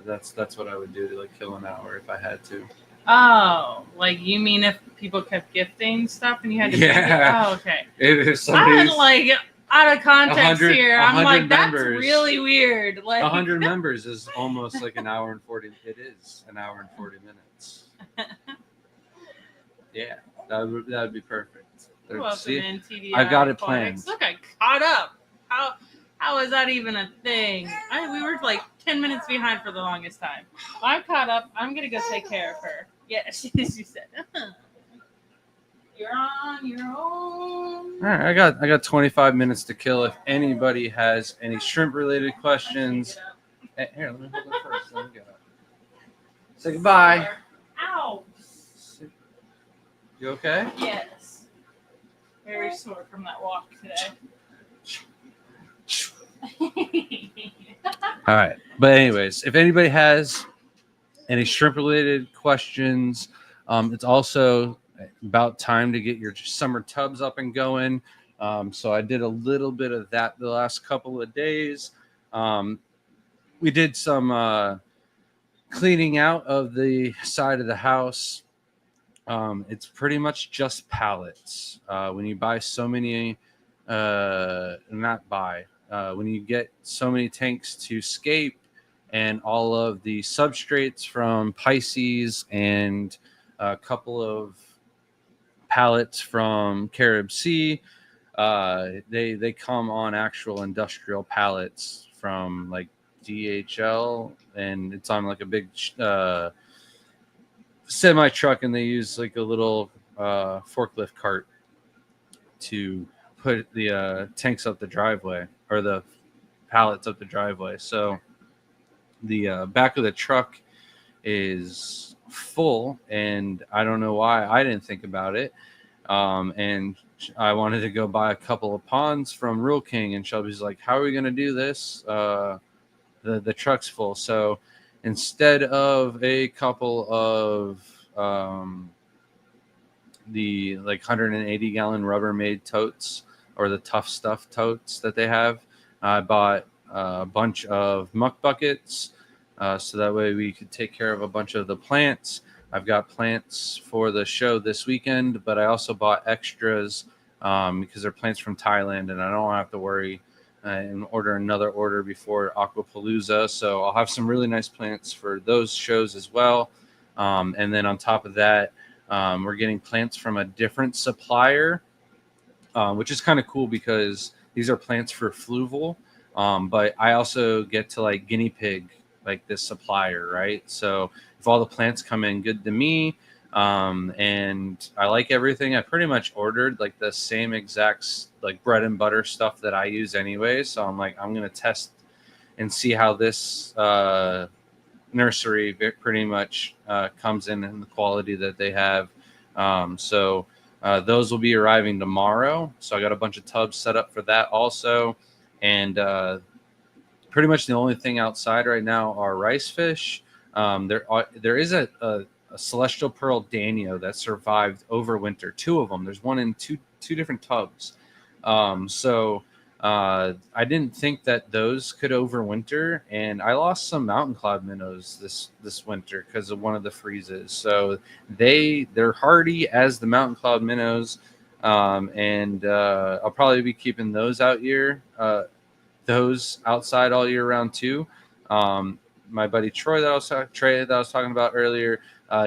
That's what I would do to like kill an hour if I had to. Oh, like you mean if people kept gifting stuff and you had to Yeah. make it? Oh, okay. If I somebody's had like out of context 100 here. I'm like, that's members. really weird. Like 100 members is almost like an hour and 40. It is an hour and 40 minutes. Yeah, that would be perfect. See, TDI I got it Aquatics. planned. Look, I caught up. How is that even a thing? We were like 10 minutes behind for the longest time. I'm caught up. I'm gonna go take care of her. Yeah, she said. You're on your own. All right, I got 25 minutes to kill. If anybody has any shrimp related questions, hey, here, let me hold it first. Let me go. Say goodbye. Ow. You okay? Yes. Very sore from that walk today. All right. But anyways, if anybody has any shrimp related questions, it's also about time to get your summer tubs up and going. So I did a little bit of that the last couple of days. We did some cleaning out of the side of the house. It's pretty much just pallets. When you buy so many, when you get so many tanks to Scape and all of the substrates from Pisces and a couple of pallets from Carib Sea, they come on actual industrial pallets from like DHL, and it's on like a big semi truck, and they use like a little forklift cart to put the tanks up the driveway, or the pallets up the driveway. So the back of the truck is full, and I don't know why I didn't think about it. And I wanted to go buy a couple of ponds from Real King, and Shelby's like, "How are we going to do this? The truck's full." So instead of a couple of the like 180 gallon Rubbermaid totes, or the Tough Stuff totes that they have, I bought a bunch of muck buckets, so that way we could take care of a bunch of the plants. I've got plants for the show this weekend, but I also bought extras because they're plants from Thailand, and I don't have to worry and order another order before Aquapalooza. So I'll have some really nice plants for those shows as well. And then on top of that, we're getting plants from a different supplier, which is kind of cool because these are plants for fluval. But I also get to like guinea pig like this supplier, right? So if all the plants come in good to me, and I like everything, I pretty much ordered like the same exact like bread and butter stuff that I use anyway. So I'm like, I'm gonna test and see how this nursery pretty much comes in the quality that they have. So those will be arriving tomorrow. So I got a bunch of tubs set up for that also, and pretty much the only thing outside right now are rice fish. There is a celestial pearl danio that survived over winter. Two of them. There's one in two different tubs. So I didn't think that those could overwinter, and I lost some mountain cloud minnows this winter because of one of the freezes. So they're hardy as the mountain cloud minnows, and I'll probably be keeping those those outside all year round too. My buddy Troy that I was talking about earlier,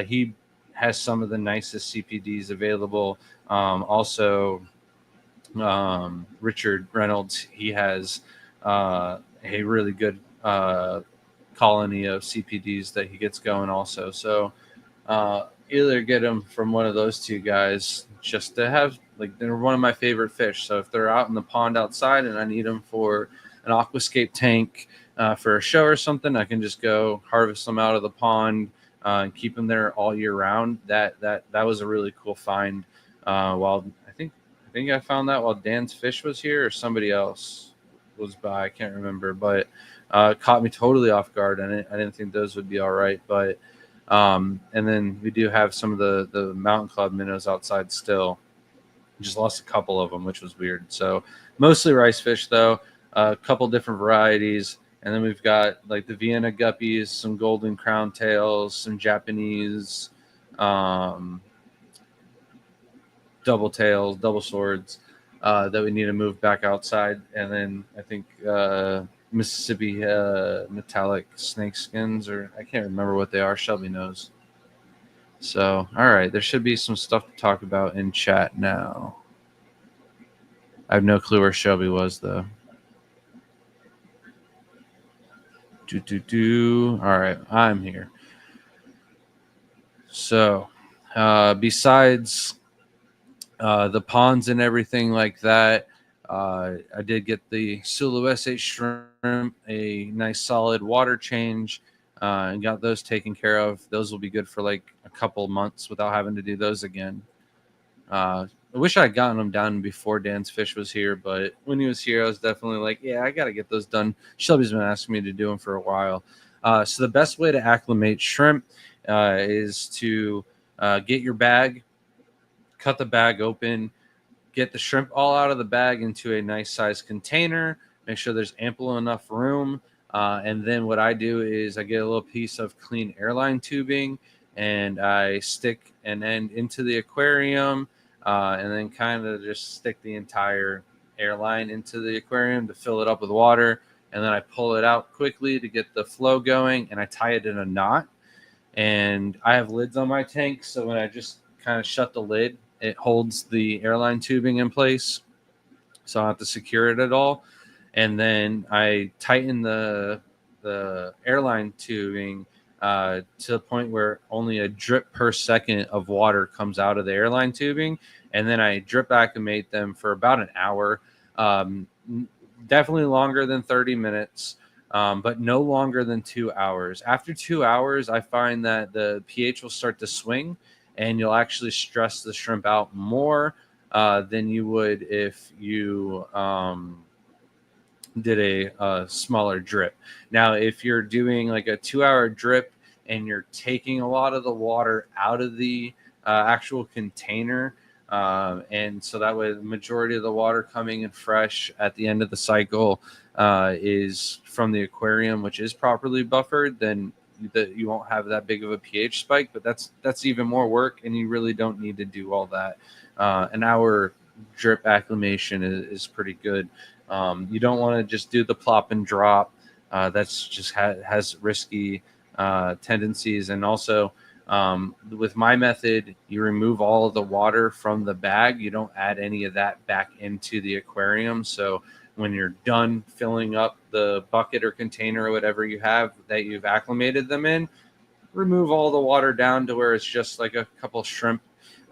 he has some of the nicest CPDs available. Also, Richard Reynolds, he has a really good colony of CPDs that he gets going also. So either get them from one of those two guys, just to have, like, they're one of my favorite fish. So if they're out in the pond outside and I need them for an aquascape tank for a show or something, I can just go harvest them out of the pond and keep them there all year round. That was a really cool find. While I think I found that while Dan's Fish was here, or somebody else was by. I can't remember, but caught me totally off guard. I didn't think those would be all right. But and then we do have some of the mountain cloud minnows outside still. Just lost a couple of them, which was weird. So mostly rice fish though, a couple different varieties, And then we've got like the Vienna guppies, some golden crown tails, some Japanese double tails, double swords that we need to move back outside. And then I think Mississippi metallic snake skins, or I can't remember what they are. Shelby knows. So, all right, there should be some stuff to talk about in chat now. I have no clue where Shelby was, though. All right, I'm here. So, besides the ponds and everything like that, I did get the Suluese shrimp a nice solid water change and got those taken care of. Those will be good for like a couple months without having to do those again. I wish I had gotten them done before Dan's Fish was here, but when he was here, I was definitely like, yeah, I got to get those done. Shelby's been asking me to do them for a while. So the best way to acclimate shrimp is to get your bag, cut the bag open, get the shrimp all out of the bag into a nice sized container, make sure there's ample enough room. And then what I do is I get a little piece of clean airline tubing and I stick an end into the aquarium and then kind of just stick the entire airline into the aquarium to fill it up with water. And then I pull it out quickly to get the flow going and I tie it in a knot. And I have lids on my tank, so when I just kind of shut the lid, it holds the airline tubing in place, so I don't have to secure it at all. And then I tighten the airline tubing to the point where only a drip per second of water comes out of the airline tubing, and then I drip acclimate them for about an hour, definitely longer than 30 minutes. But no longer than 2 hours. After 2 hours, I find that the pH will start to swing and you'll actually stress the shrimp out more than you would if you did a smaller drip. Now, if you're doing like a 2-hour drip and you're taking a lot of the water out of the actual container, and so that way the majority of the water coming in fresh at the end of the cycle is from the aquarium, which is properly buffered, then you won't have that big of a pH spike. But that's even more work, and you really don't need to do all that. An hour drip acclimation is pretty good. You don't want to just do the plop and drop. That's just has risky tendencies. And also with my method, you remove all of the water from the bag. You don't add any of that back into the aquarium. So when you're done filling up the bucket or container or whatever you have that you've acclimated them in, remove all the water down to where it's just like a couple shrimp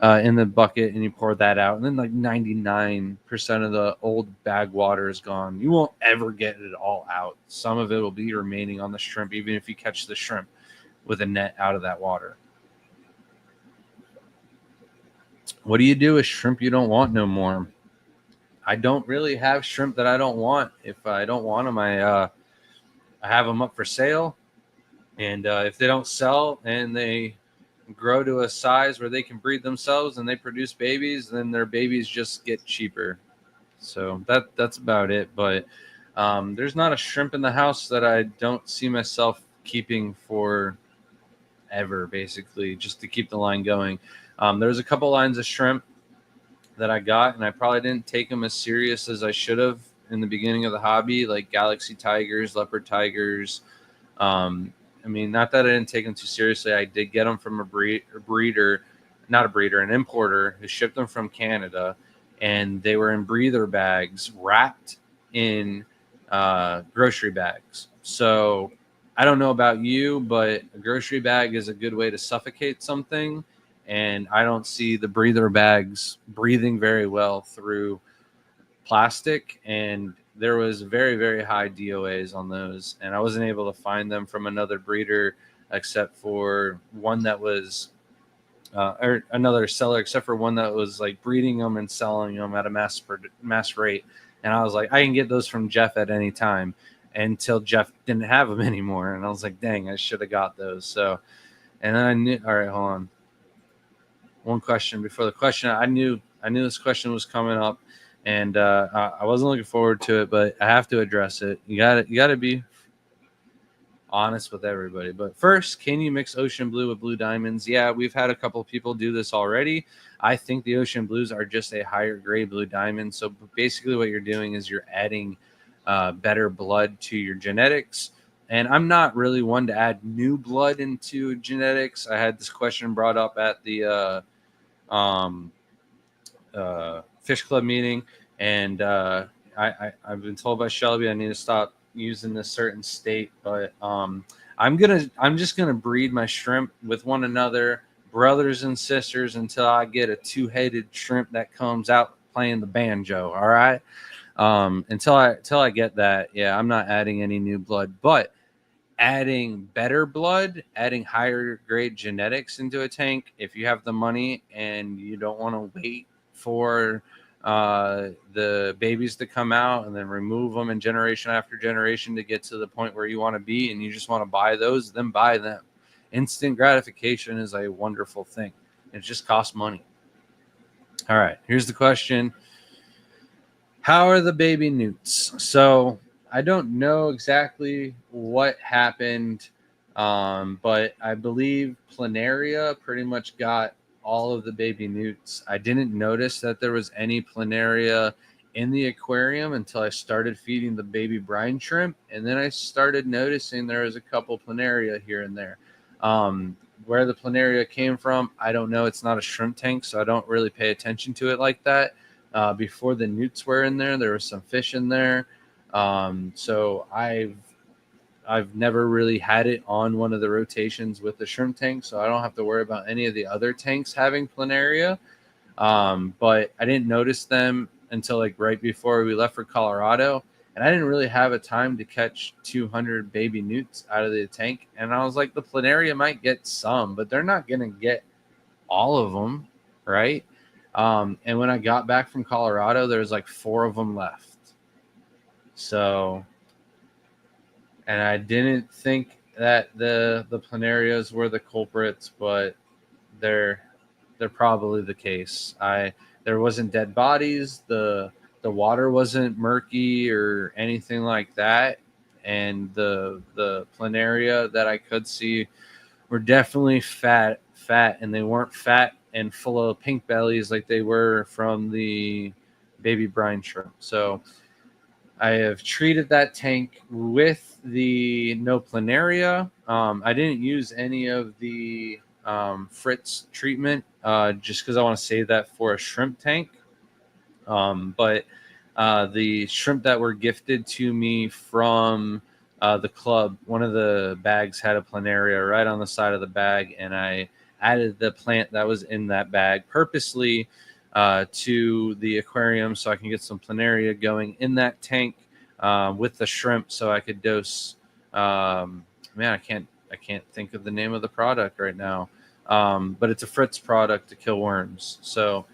in the bucket, and you pour that out. And then like 99% of the old bag water is gone. You won't ever get it all out. Some of it will be remaining on the shrimp, even if you catch the shrimp with a net out of that water. What do you do with shrimp you don't want no more? I don't really have shrimp that I don't want. If I don't want them, I have them up for sale. And if they don't sell and they grow to a size where they can breed themselves and they produce babies, then their babies just get cheaper. So that's about it. But there's not a shrimp in the house that I don't see myself keeping for ever, basically, just to keep the line going. There's a couple lines of shrimp that I got, and I probably didn't take them as serious as I should have in the beginning of the hobby, like galaxy tigers, leopard tigers. I mean, not that I didn't take them too seriously. I did get them from an importer who shipped them from Canada, and they were in breather bags wrapped in grocery bags. So I don't know about you, but a grocery bag is a good way to suffocate something. And I don't see the breather bags breathing very well through plastic. And there was very, very high DOAs on those. And I wasn't able to find them from another breeder except for one that was, or another seller, except for one that was like breeding them and selling them at a mass rate. And I was like, I can get those from Jeff at any time, until Jeff didn't have them anymore. And I was like, dang, I should have got those. So, and then I knew, all right, hold on. One question before the question. I knew this question was coming up, and I wasn't looking forward to it, but I have to address it. You got to be honest with everybody. But first, can you mix ocean blue with blue diamonds? Yeah, we've had a couple of people do this already. I think the ocean blues are just a higher grade blue diamond. So basically what you're doing is you're adding better blood to your genetics. And I'm not really one to add new blood into genetics. I had this question brought up at the fish club meeting, and I've been told by Shelby I need to stop using this certain state, but I'm just gonna breed my shrimp with one another, brothers and sisters, until I get a two-headed shrimp that comes out playing the banjo. All right. Until I get that, yeah, I'm not adding any new blood, but adding better blood, adding higher grade genetics into a tank. If you have the money and you don't want to wait for the babies to come out and then remove them in generation after generation to get to the point where you want to be, and you just want to buy those, then buy them. Instant gratification is a wonderful thing. It just costs money. All right, here's the question. How are the baby newts? So I don't know exactly what happened, but I believe planaria pretty much got all of the baby newts. I didn't notice that there was any planaria in the aquarium until I started feeding the baby brine shrimp, and then I started noticing there was a couple planaria here and there. Where the planaria came from, I don't know. It's not a shrimp tank, so I don't really pay attention to it like that. Before the newts were in there was some fish in there. So I've never really had it on one of the rotations with the shrimp tank, so I don't have to worry about any of the other tanks having planaria. But I didn't notice them until like right before we left for Colorado, and I didn't really have a time to catch 200 baby newts out of the tank. And I was like, the planaria might get some, but they're not gonna get all of them, right? And when I got back from Colorado, there was like 4 of them left. So, and I didn't think that the planarias were the culprits, but they're probably the case. There wasn't dead bodies. The water wasn't murky or anything like that, and the planaria that I could see were definitely fat, and they weren't fat and full of pink bellies like they were from the baby brine shrimp. So I have treated that tank with the no planaria. I didn't use any of the Fritz treatment just because I want to save that for a shrimp tank. But the shrimp that were gifted to me from the club, one of the bags had a planaria right on the side of the bag, and I added the plant that was in that bag purposely to the aquarium so I can get some planaria going in that tank with the shrimp, so I could dose. Man, I can't think of the name of the product right now, but it's a Fritz product to kill worms. So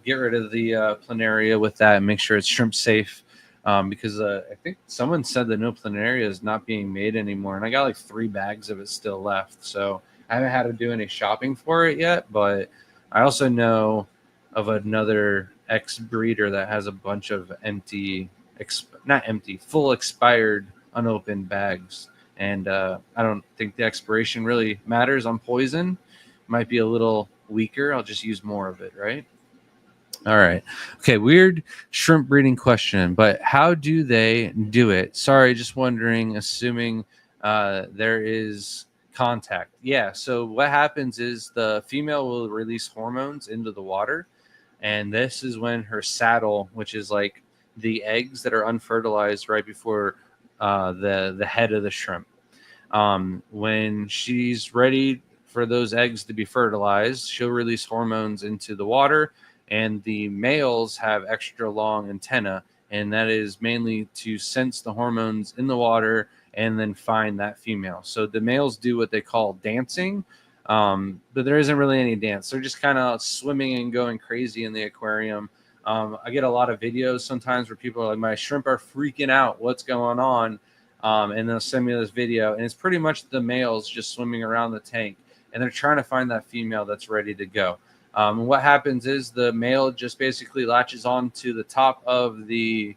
get rid of the planaria with that and make sure it's shrimp safe. Because I think someone said the no planaria is not being made anymore, and I got like 3 bags of it still left. So I haven't had to do any shopping for it yet, but I also know of another ex-breeder that has a bunch of full expired unopened bags. And I don't think the expiration really matters on poison. Might be a little weaker. I'll just use more of it, right? All right. Okay, weird shrimp breeding question, but how do they do it? Sorry, just wondering, assuming there is contact. Yeah, so what happens is the female will release hormones into the water, and this is when her saddle, which is like the eggs that are unfertilized right before the head of the shrimp, when she's ready for those eggs to be fertilized, she'll release hormones into the water, and the males have extra long antenna, and that is mainly to sense the hormones in the water and then find that female. So the males do what they call dancing, but there isn't really any dance. They're just kind of swimming and going crazy in the aquarium. I get a lot of videos sometimes where people are like, my shrimp are freaking out. What's going on? And they'll send me this video, and it's pretty much the males just swimming around the tank, and they're trying to find that female that's ready to go. And what happens is the male just basically latches on to the top of the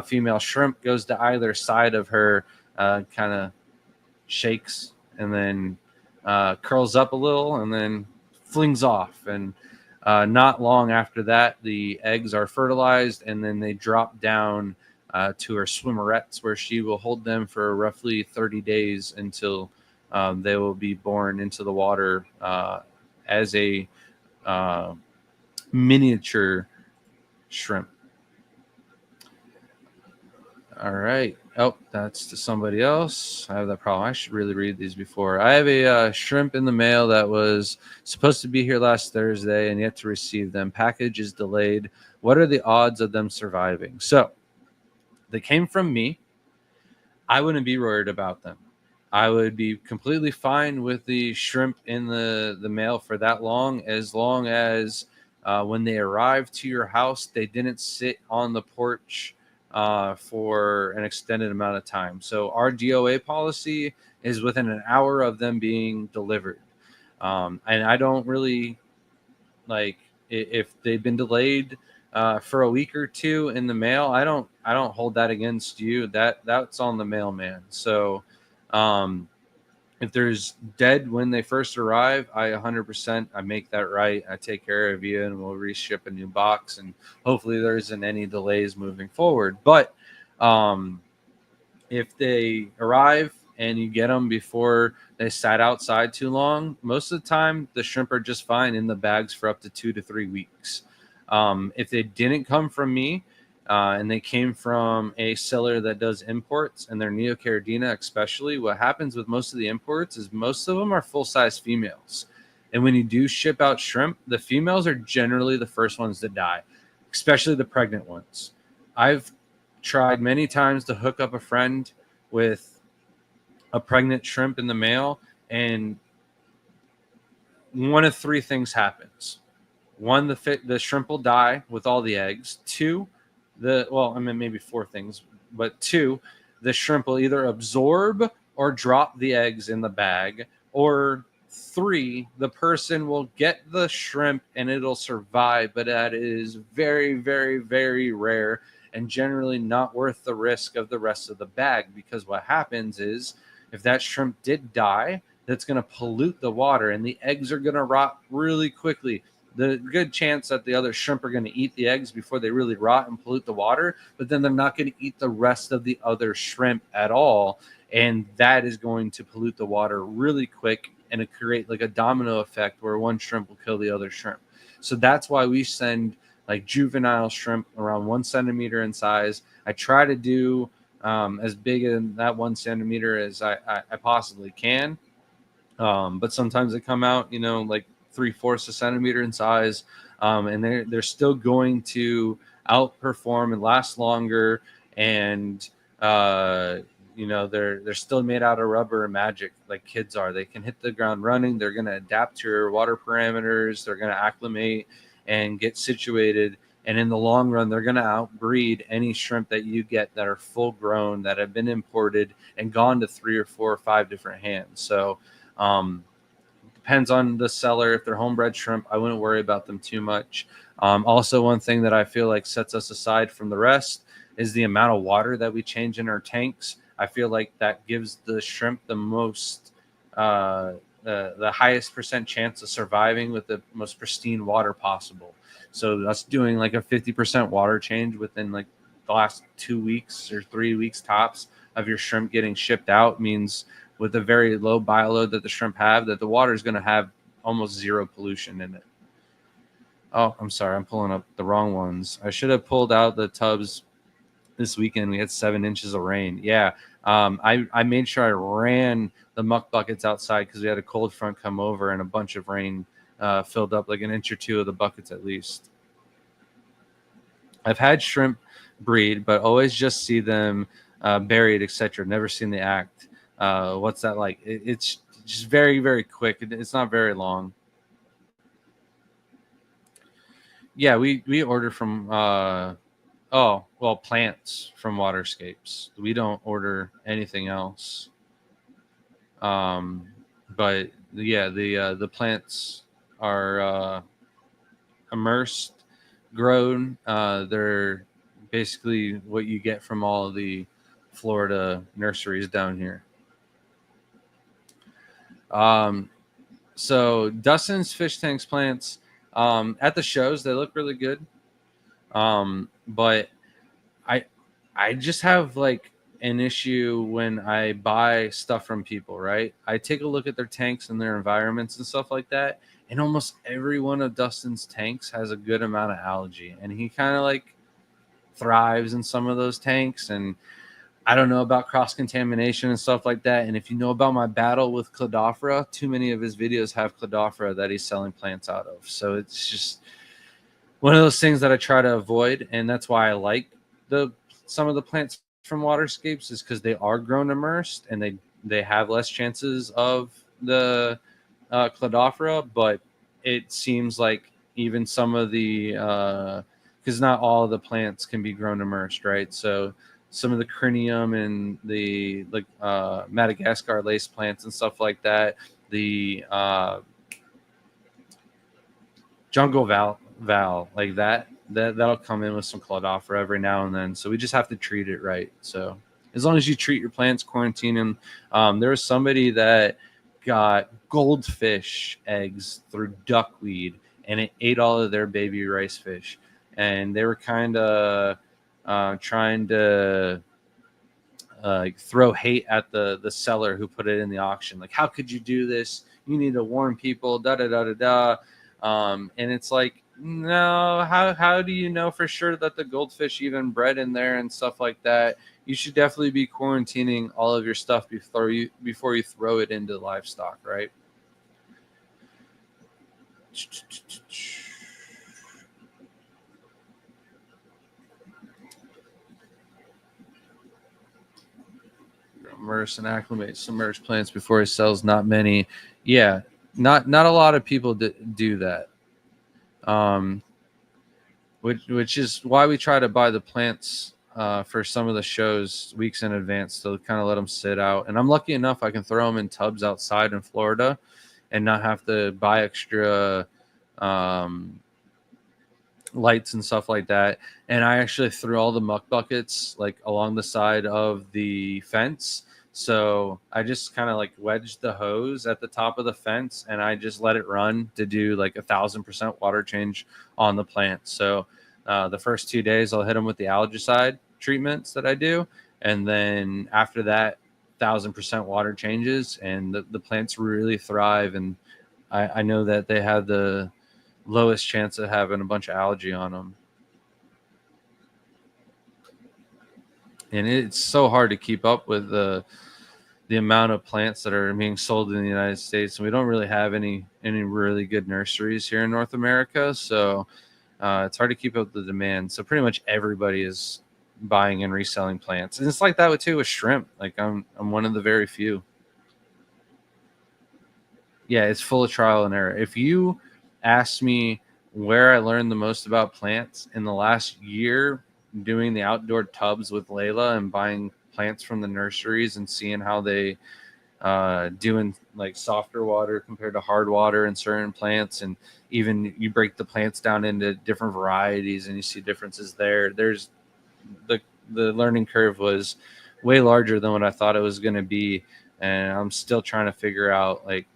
female shrimp, goes to either side of her, kind of shakes, and then curls up a little, and then flings off. And not long after that, the eggs are fertilized, and then they drop down to her swimmerettes, where she will hold them for roughly 30 days until they will be born into the water as a miniature shrimp. All right. Oh, that's to somebody else. I have that problem. I should really read these before. I have a shrimp in the mail that was supposed to be here last Thursday and yet to receive them. Package is delayed. What are the odds of them surviving? So they came from me. I wouldn't be worried about them. I would be completely fine with the shrimp in the mail for that long as when they arrived to your house, they didn't sit on the porch for an extended amount of time. So our DOA policy is within an hour of them being delivered. And I don't really like if they've been delayed for a week or two in the mail. I don't hold that against you. That's on the mailman. So um, if there's dead when they first arrive, I 100% I make that right. I take care of you, and we'll reship a new box, and hopefully there isn't any delays moving forward. But if they arrive and you get them before they sat outside too long, most of the time the shrimp are just fine in the bags for up to 2 to 3 weeks. If they didn't come from me and they came from a seller that does imports, and they're Neocaridina especially, what happens with most of the imports is most of them are full-size females. And when you do ship out shrimp, the females are generally the first ones to die, especially the pregnant ones. I've tried many times to hook up a friend with a pregnant shrimp in the mail, and one of three things happens. One, the shrimp will die with all the eggs. Two, maybe four things, but two, the shrimp will either absorb or drop the eggs in the bag, or three, the person will get the shrimp and it'll survive, but that is very, very, very rare and generally not worth the risk of the rest of the bag, because what happens is if that shrimp did die, that's going to pollute the water and the eggs are going to rot really quickly. The good chance that the other shrimp are going to eat the eggs before they really rot and pollute the water, but then they're not going to eat the rest of the other shrimp at all. And that is going to pollute the water really quick, and it create like a domino effect where one shrimp will kill the other shrimp. So that's why we send like juvenile shrimp around 1 centimeter in size. I try to do as big in that 1 centimeter as I possibly can. But sometimes they come out, like 3/4 a centimeter in size, and they're still going to outperform and last longer, and they're still made out of rubber and magic like kids are. They can hit the ground running. They're going to adapt to your water parameters. They're going to acclimate and get situated. And in the long run, they're going to outbreed any shrimp that you get that are full grown, that have been imported and gone to 3 or 4 or 5 different hands. So depends on the seller. If they're homebred shrimp, I wouldn't worry about them too much. Also, one thing that I feel like sets us aside from the rest is the amount of water that we change in our tanks. I feel like that gives the shrimp the most the highest % chance of surviving with the most pristine water possible. So us doing like a 50% water change within like the last 2 weeks or 3 weeks tops of your shrimp getting shipped out means, with a very low bioload that the shrimp have, that the water is going to have almost zero pollution in it. Oh, I'm sorry. I'm pulling up the wrong ones. I should have pulled out the tubs this weekend. We had 7 inches of rain. Yeah. I made sure I ran the muck buckets outside because we had a cold front come over and a bunch of rain filled up like an inch or two of the buckets at least. I've had shrimp breed, but always just see them buried, etc. Never seen the act. What's that like? It's just very, very quick. It's not very long. Yeah, we order from plants from Waterscapes. We don't order anything else. But yeah, the plants are immersed, grown. They're basically what you get from all of the Florida nurseries down here. So Dustin's fish tanks plants at the shows, they look really good. But I just have like an issue when I buy stuff from people, right? I take a look at their tanks and their environments and stuff like that, and almost every one of Dustin's tanks has a good amount of algae, and he kind of like thrives in some of those tanks. And I don't know about cross contamination and stuff like that. And if you know about my battle with Cladophora, too many of his videos have Cladophora that he's selling plants out of. So it's just one of those things that I try to avoid, and that's why I like some of the plants from Waterscapes, is because they are grown immersed and they have less chances of the Cladophora. But it seems like even some of the because not all of the plants can be grown immersed, right? So some of the crinium and the like Madagascar lace plants and stuff like that, the jungle val like that'll come in with some Cladophora every now and then. So we just have to treat it right. So as long as you treat your plants, quarantine them. There was somebody that got goldfish eggs through duckweed, and it ate all of their baby rice fish. And they were kind of trying to throw hate at the seller who put it in the auction. Like, how could you do this? You need to warn people. Da da da da da. And it's like, no, how do you know for sure that the goldfish even bred in there and stuff like that? You should definitely be quarantining all of your stuff before you throw it into livestock, right? Immerse and acclimate submerged plants before he sells. Not many. Yeah, not a lot of people do that. Which is why we try to buy the plants for some of the shows weeks in advance to kind of let them sit out. And I'm lucky enough I can throw them in tubs outside in Florida and not have to buy extra lights and stuff like that. And I actually threw all the muck buckets like along the side of the fence. So I just kind of like wedged the hose at the top of the fence, and I just let it run to do like 1,000% water change on the plant. So the first 2 days I'll hit them with the algicide treatments that I do. And then after that, 1,000% water changes, and the plants really thrive. And I know that they have the lowest chance of having a bunch of algae on them. And it's so hard to keep up with the amount of plants that are being sold in the United States. And we don't really have any really good nurseries here in North America. So it's hard to keep up with the demand. So pretty much everybody is buying and reselling plants. And it's like that too with shrimp. Like I'm one of the very few. Yeah, it's full of trial and error. If you ask me where I learned the most about plants in the last year, doing the outdoor tubs with Layla and buying plants from the nurseries and seeing how they do in like softer water compared to hard water in certain plants, and even you break the plants down into different varieties and you see differences there. There's the learning curve was way larger than what I thought it was going to be, and I'm still trying to figure out like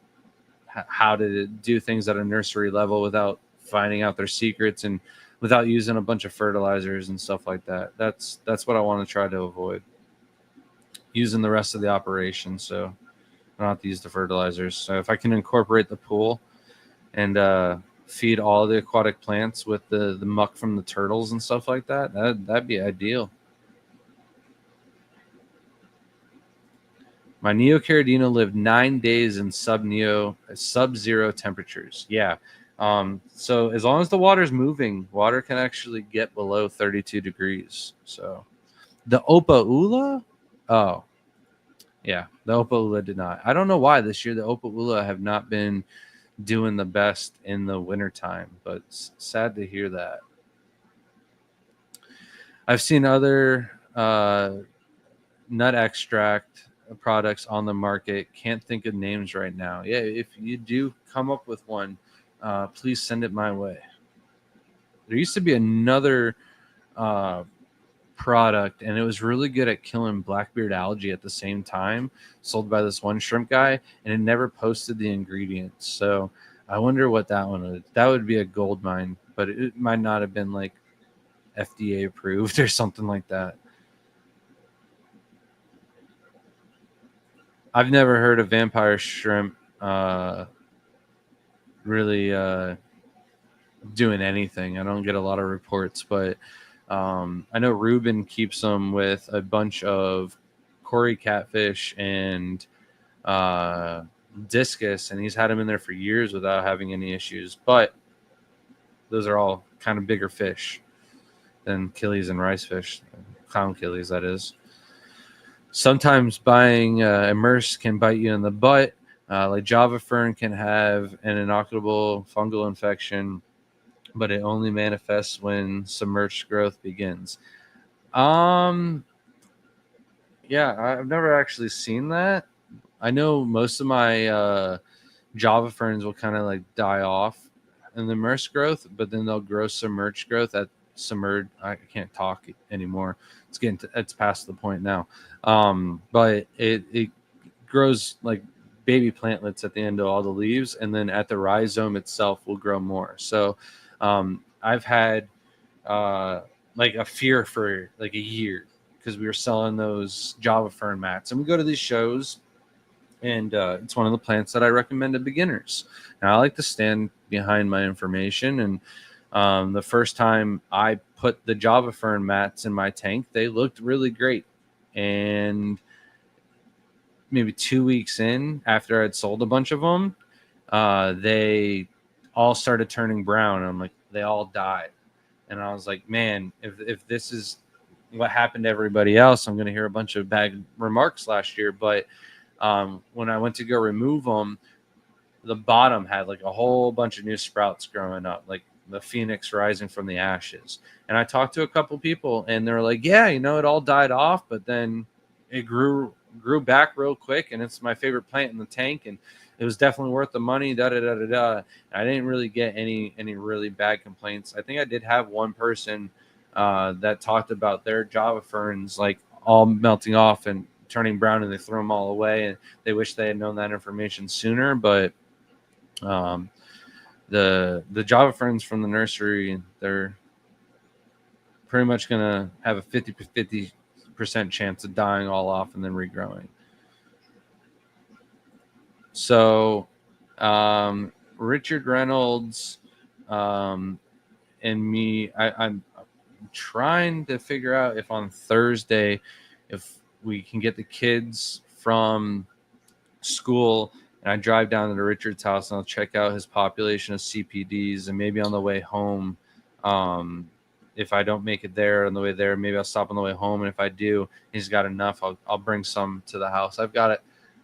how to do things at a nursery level without finding out their secrets and without using a bunch of fertilizers and stuff like that. That's what I want to try to avoid, using the rest of the operation. So I don't have to use the fertilizers. So if I can incorporate the pool and feed all the aquatic plants with the muck from the turtles and stuff like that, that'd be ideal. My Neocaridina lived 9 days in sub-zero temperatures. Yeah. So as long as the water's moving, water can actually get below 32 degrees. So the Opa Ula, oh, yeah, the Opa Ula did not. I don't know why this year the Opa Ula have not been doing the best in the wintertime, but it's sad to hear that. I've seen other nut extract products on the market. Can't think of names right now. Yeah, if you do come up with one, please send it my way. There used to be another product, and it was really good at killing blackbeard algae at the same time, sold by this one shrimp guy, and it never posted the ingredients. So I wonder what that one would. That would be a gold mine, but it might not have been like FDA approved or something like that. I've never heard of vampire shrimp really doing anything. I don't get a lot of reports, but I know Ruben keeps them with a bunch of Cory catfish and discus, and he's had them in there for years without having any issues. But those are all kind of bigger fish than killies and rice fish, clown killies, that is. Sometimes buying immerse can bite you in the butt. Like Java fern can have an inoculable fungal infection, but it only manifests when submerged growth begins. Yeah, I've never actually seen that. I know most of my Java ferns will kind of like die off in the immersed growth, but then they'll grow submerged growth at submerged. I can't talk anymore. It's past the point now. But it grows like baby plantlets at the end of all the leaves, and then at the rhizome itself will grow more. So I've had like a fear for like a year because we were selling those Java fern mats, and we go to these shows, and it's one of the plants that I recommend to beginners. And I like to stand behind my information. And the first time I put the Java fern mats in my tank, they looked really great. And maybe 2 weeks in, after I'd sold a bunch of them, they all started turning brown. And I'm like, they all died. And I was like, man, if this is what happened to everybody else, I'm going to hear a bunch of bad remarks last year. But when I went to go remove them, the bottom had like a whole bunch of new sprouts growing up, like the phoenix rising from the ashes. And I talked to a couple people, and they're like, yeah, it all died off, but then it grew back real quick, and it's my favorite plant in the tank, and it was definitely worth the money. I didn't really get any really bad complaints. I think I did have one person that talked about their Java ferns like all melting off and turning brown, and they threw them all away, and they wish they had known that information sooner. But the Java ferns from the nursery, they're pretty much gonna have a 50% chance of dying all off and then regrowing. So Richard Reynolds and me, I'm trying to figure out if on Thursday, if we can get the kids from school and I drive down to Richard's house and I'll check out his population of CPDs, and maybe on the way home, if I don't make it there on the way there, maybe I'll stop on the way home. And if I do, he's got enough, I'll bring some to the house. I've got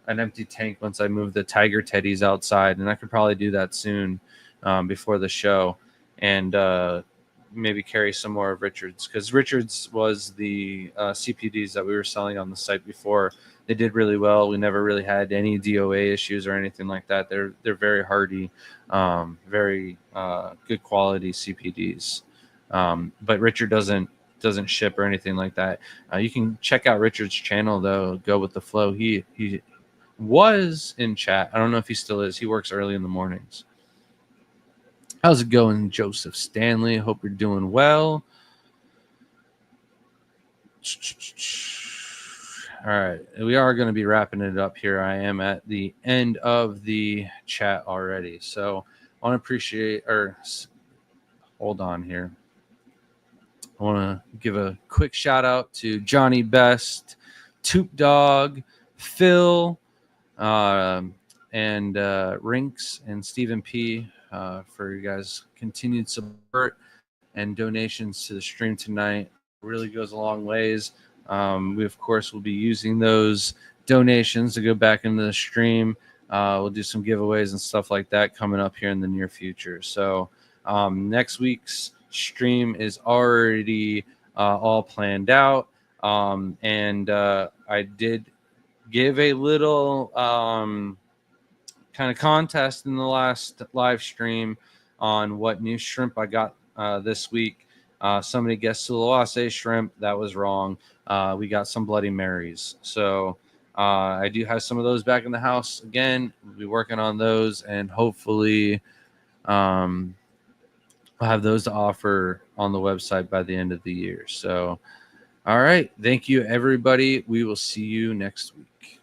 an empty tank once I move the tiger teddies outside, and I could probably do that soon before the show, and maybe carry some more of Richard's, because Richard's was the CPDs that we were selling on the site before. They did really well. We never really had any DOA issues or anything like that. They're very hardy, very good quality CPDs. But Richard doesn't ship or anything like that. You can check out Richard's channel though. Go with the flow. He was in chat. I don't know if he still is. He works early in the mornings. How's it going, Joseph Stanley? Hope you're doing well. All right, we are going to be wrapping it up here. I am at the end of the chat already, so I want to appreciate, or hold on here. I want to give a quick shout out to Johnny Best, Toop Dog, Phil, and Rinks and Stephen P. For you guys' continued support and donations to the stream tonight. It really goes a long ways. We, of course, will be using those donations to go back into the stream. We'll do some giveaways and stuff like that coming up here in the near future. So next week's stream is already all planned out. And I did give a little kind of contest in the last live stream on what new shrimp I got this week. Somebody guessed Sulawesi shrimp. That was wrong. We got some Bloody Marys. So I do have some of those back in the house. Again, we'll be working on those, and hopefully I'll have those to offer on the website by the end of the year. So, all right. Thank you, everybody. We will see you next week.